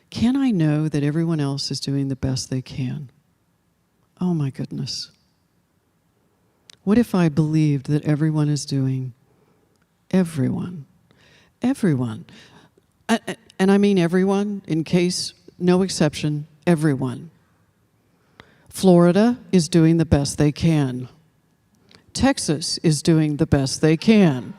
Can I know that everyone else is doing the best they can? Oh my goodness. What if I believed that everyone is doing, everyone. And I mean everyone, in case, no exception, everyone. Florida is doing the best they can. Texas is doing the best they can.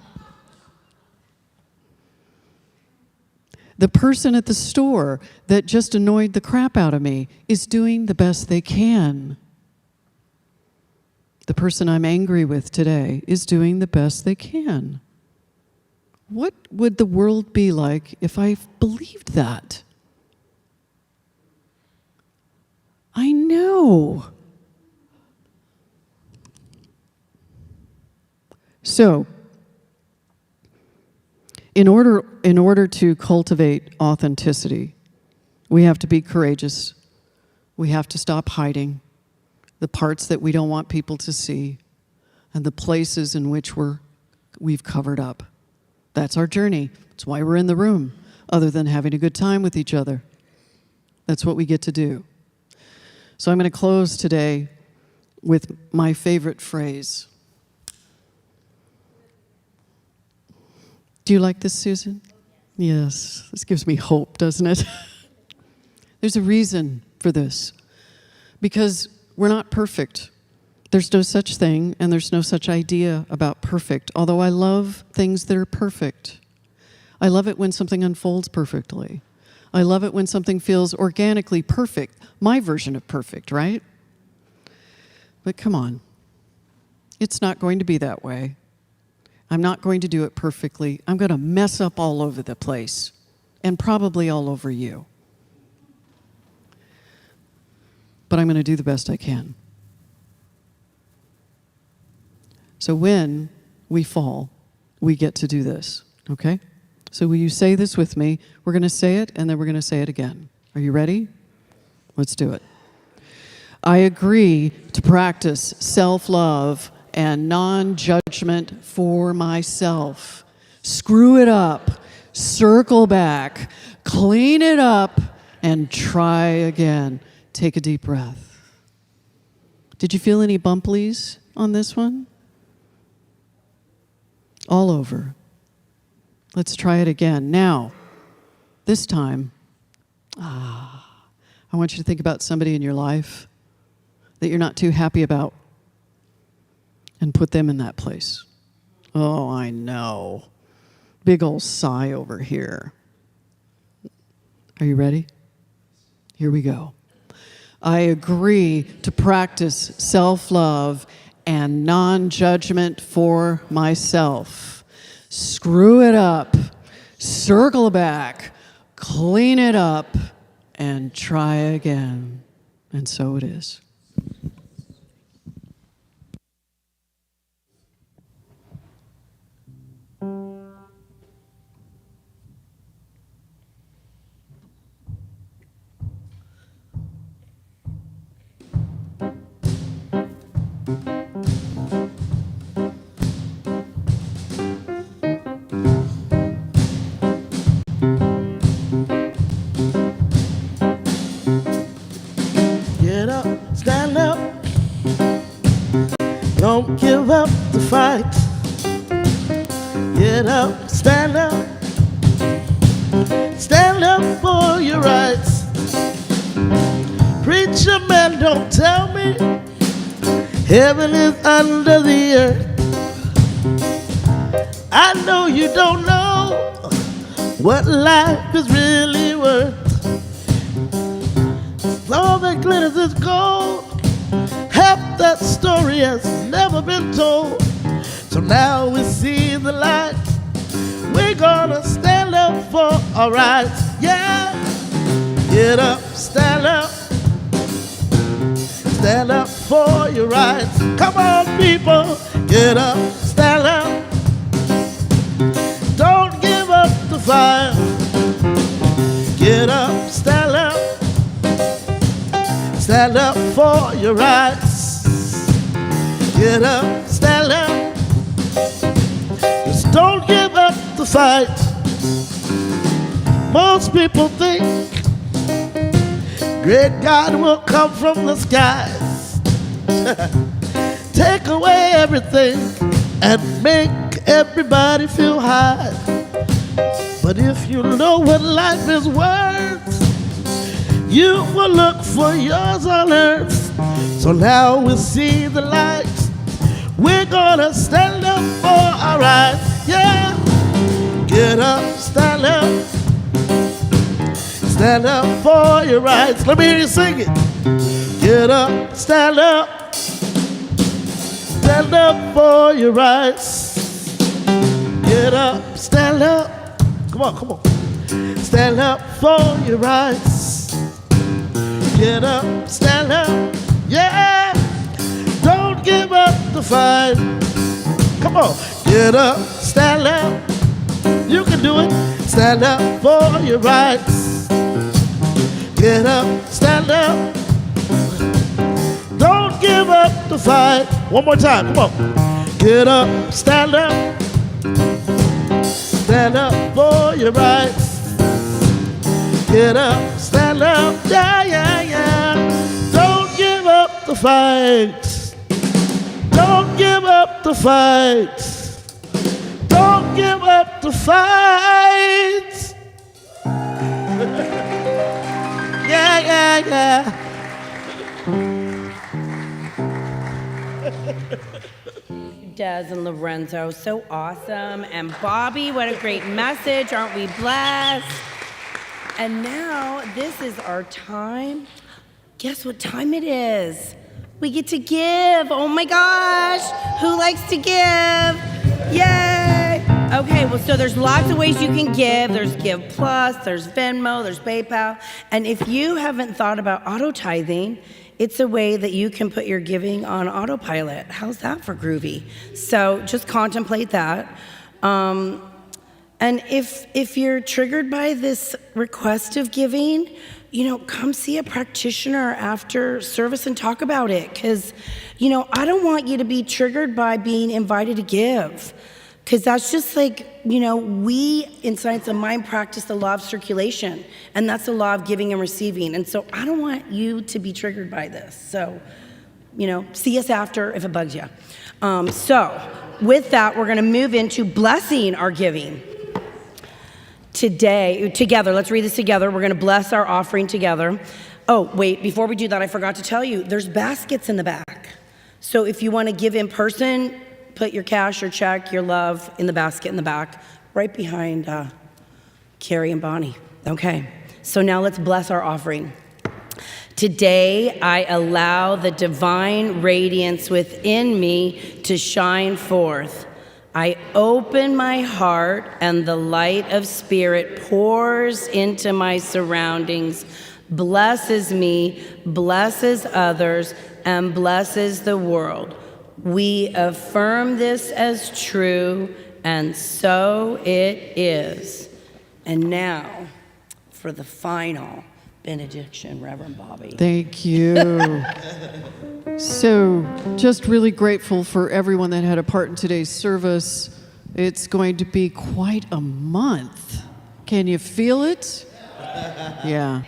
The person at the store that just annoyed the crap out of me is doing the best they can. The person I'm angry with today is doing the best they can. What would the world be like if I believed that? I know. So, in order to cultivate authenticity, we have to be courageous. We have to stop hiding the parts that we don't want people to see and the places in which we've covered up. That's our journey. That's why we're in the room, other than having a good time with each other. That's what we get to do. So I'm going to close today with my favorite phrase. Do you like this, Susan? Yes. This gives me hope, doesn't it? There's a reason for this. Because we're not perfect. There's no such thing, and there's no such idea about perfect, although I love things that are perfect. I love it when something unfolds perfectly. I love it when something feels organically perfect, my version of perfect, right? But come on. It's not going to be that way. I'm not going to do it perfectly. I'm going to mess up all over the place, and probably all over you. But I'm going to do the best I can. So when we fall, we get to do this, okay? So will you say this with me? We're going to say it, and then we're going to say it again. Are you ready? Let's do it. I agree to practice self-love and non-judgment for myself. Screw it up, circle back, clean it up, and try again. Take a deep breath. Did you feel any bumplies on this one? All over. Let's try it again. Now, this time, I want you to think about somebody in your life that you're not too happy about and put them in that place. Oh, I know. Big old sigh over here. Are you ready? Here we go. I agree to practice self-love and non-judgment for myself. Screw it up, circle back, clean it up, and try again. And so it is. Get up, stand up. Don't give up the fight. Get up, stand up. Stand up for your rights. Preacher man, don't tell me heaven is under the earth. I know you don't know what life is really worth. All that glitters is gold. Half that story has never been told. So now we see the light. We're gonna stand up for our rights. Yeah. Get up, stand up. Stand up for your rights. Come on, people. Get up, stand up. Don't give up the fight. Get up, stand up. Stand up for your rights. Get up, stand up. Just don't give up the fight. Most people think great God will come from the skies, take away everything and make everybody feel high. But if you know what life is worth, you will look for yours on earth. So now we'll see the lights. We're gonna stand up for our rights. Yeah. Get up, stand up. Stand up for your rights. Let me hear you sing it. Get up, stand up. Stand up for your rights. Get up, stand up. Come on, come on. Stand up for your rights. Get up, stand up. Yeah. Don't give up the fight. Come on. Get up, stand up. You can do it. Stand up for your rights. Get up, stand up. Don't give up the fight. One more time, come on. Get up, stand up. Stand up for your rights. Get up, stand up. Yeah, yeah, yeah. Don't give up the fight. Don't give up the fight. Don't give up the fight. Yeah, yeah, yeah. Des and Lorenzo, so awesome. And Bobby, what a great message. Aren't we blessed? And now this is our time. Guess what time it is? We get to give. Oh my gosh. Who likes to give? Yay. Okay, well, so there's lots of ways you can give. There's Give Plus, there's Venmo, there's PayPal. And if you haven't thought about auto tithing, it's a way that you can put your giving on autopilot. How's that for groovy? So just contemplate that. And if you're triggered by this request of giving, come see a practitioner after service and talk about it. Because, I don't want you to be triggered by being invited to give. Because that's just like, we in Science of Mind practice the law of circulation, and that's the law of giving and receiving. And so I don't want you to be triggered by this. So, see us after if it bugs you. So with that, we're going to move into blessing our giving. Today, together, let's read this together. We're going to bless our offering together. Oh, wait, before we do that, I forgot to tell you, there's baskets in the back. So if you want to give in person, put your cash, your check, your love in the basket in the back, right behind Carrie and Bonnie. Okay, so now let's bless our offering. Today, I allow the divine radiance within me to shine forth. I open my heart and the light of spirit pours into my surroundings, blesses me, blesses others, and blesses the world. We affirm this as true, and so it is. And now, for the final benediction, Reverend Bobby. Thank you. So, just really grateful for everyone that had a part in today's service. It's going to be quite a month. Can you feel it? Yeah.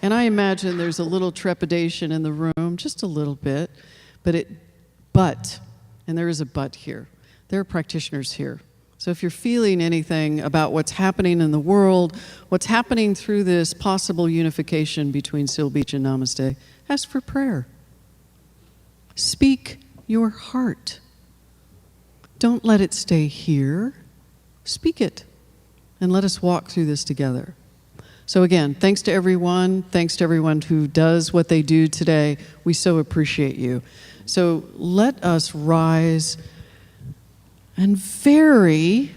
And I imagine there's a little trepidation in the room, just a little bit, but, and there is a but here, there are practitioners here. So if you're feeling anything about what's happening in the world, what's happening through this possible unification between Seal Beach and Namaste, ask for prayer. Speak your heart. Don't let it stay here. Speak it, and let us walk through this together. So again, thanks to everyone. Thanks to everyone who does what they do today. We so appreciate you. So let us rise and very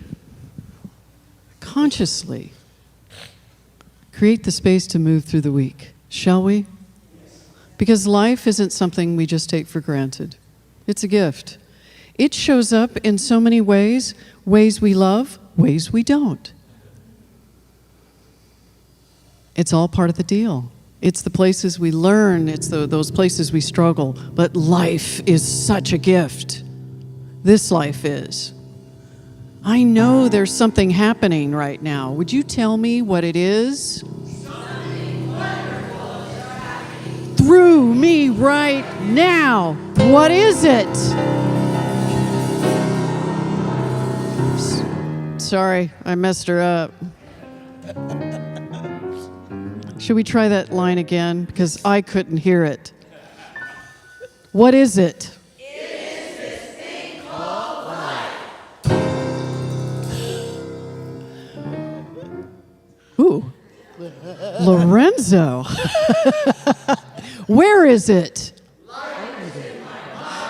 consciously create the space to move through the week. Shall we? Because life isn't something we just take for granted. It's a gift. It shows up in so many ways, ways we love, ways we don't. It's all part of the deal. It's the places we learn, it's those places we struggle, but life is such a gift. This life is. I know there's something happening right now. Would you tell me what it is? Something wonderful is happening. Through me right now. What is it? Sorry, I messed her up. Should we try that line again? Because I couldn't hear it. What is it? Ooh, Lorenzo. Where is it?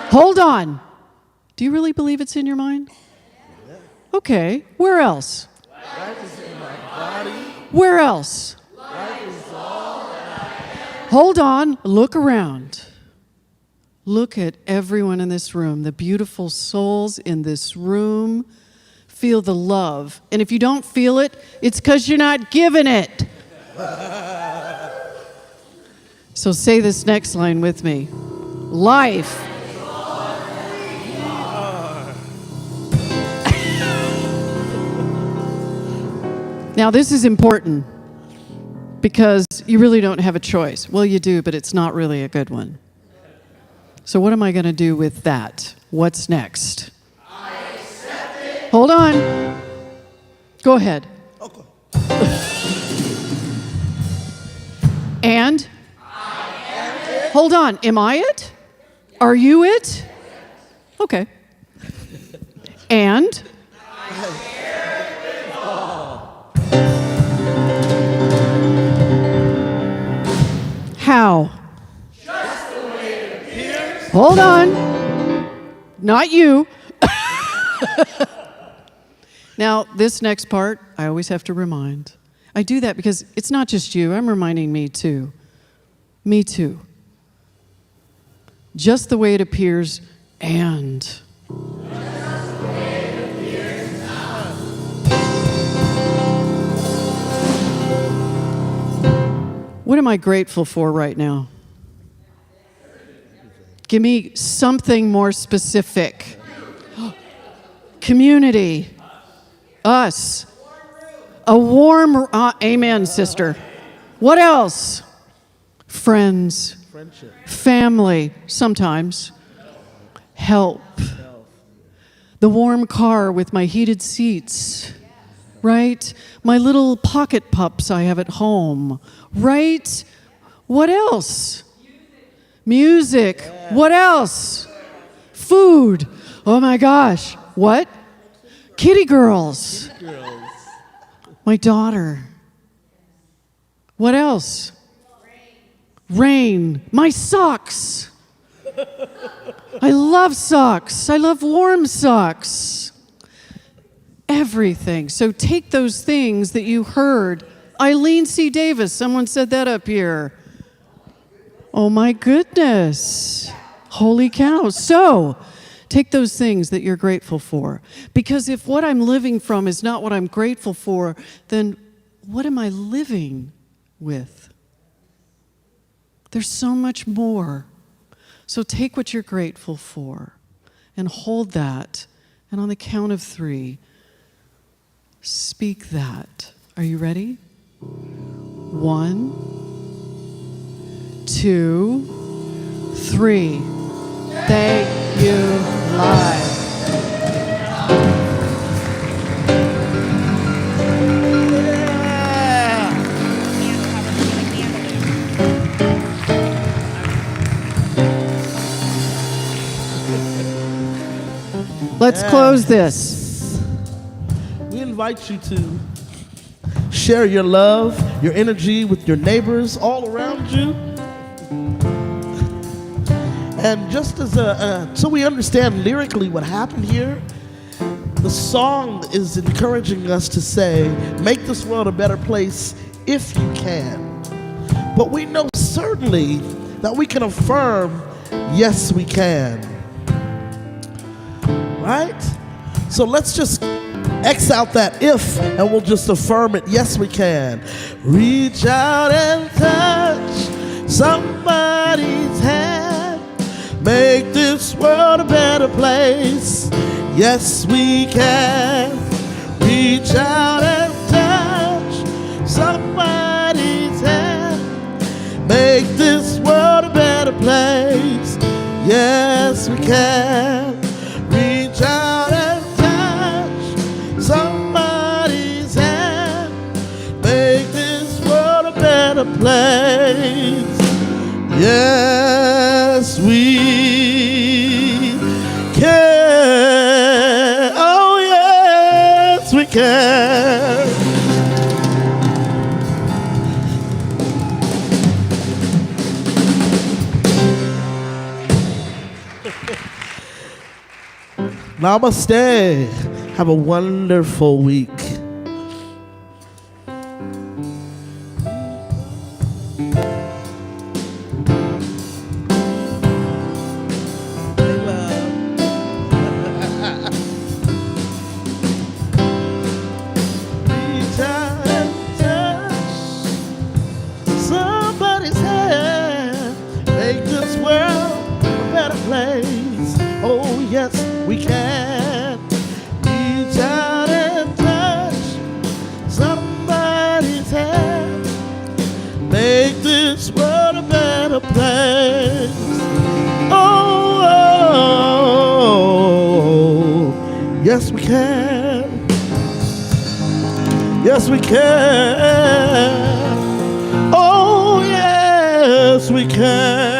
Hold on. Do you really believe it's in your mind? Okay. Where else? Where else? Hold on. Look around. Look at everyone in this room, the beautiful souls in this room. Feel the love. And if you don't feel it, it's because you're not giving it. So say this next line with me. Life. Now, this is important because you really don't have a choice. Well, you do, but it's not really a good one. So what am I going to do with that? What's next? I accept it. Hold on. Go ahead. Okay. And? Hold on. Am I it? Are you it? Okay. And? How? Just the way it appears. Hold on. Not you. Now, this next part, I always have to remind. I do that because it's not just you. I'm reminding me too. Me too. Just the way it appears, and. What am I grateful for right now? Give me something more specific. Community. Us. A warm, amen, sister. What else? Friends. Friendship. Family, sometimes. Help. The warm car with my heated seats. Right? My little pocket pups I have at home. Right? What else? Music. Yeah. What else? Food. Oh my gosh. What? Kitty girls. Kitty girls. My daughter. What else? Rain. My socks. I love socks. I love warm socks. Everything. So take those things that you heard. Eileen C. Davis, someone said that up here. Oh my goodness. Holy cow. So take those things that you're grateful for. Because if what I'm living from is not what I'm grateful for, then what am I living with? There's so much more. So take what you're grateful for and hold that. And on the count of 3, speak that. Are you ready? 1, 2, 3. Thank you, life. Let's close this. We invite you to share your love, your energy with your neighbors all around you. And just as so we understand lyrically what happened here, the song is encouraging us to say, make this world a better place if you can. But we know certainly that we can affirm, yes, we can. Right? So let's just X out that if, and we'll just affirm it. Yes, we can. Reach out and touch somebody's hand. Make this world a better place. Yes, we can. Reach out and touch somebody's hand. Make this world a better place. Yes, we can. Reach out and touch somebody's hand. better place. Yes, we can. Oh, yes, we can. Namaste. Have a wonderful week. Reach out and touch somebody's hand. Make this world a better place. Oh, yes, we can. Reach out and touch somebody's hand. Make this world a better place. Oh, yes, we can. Yes, we can. Oh, yes, we can.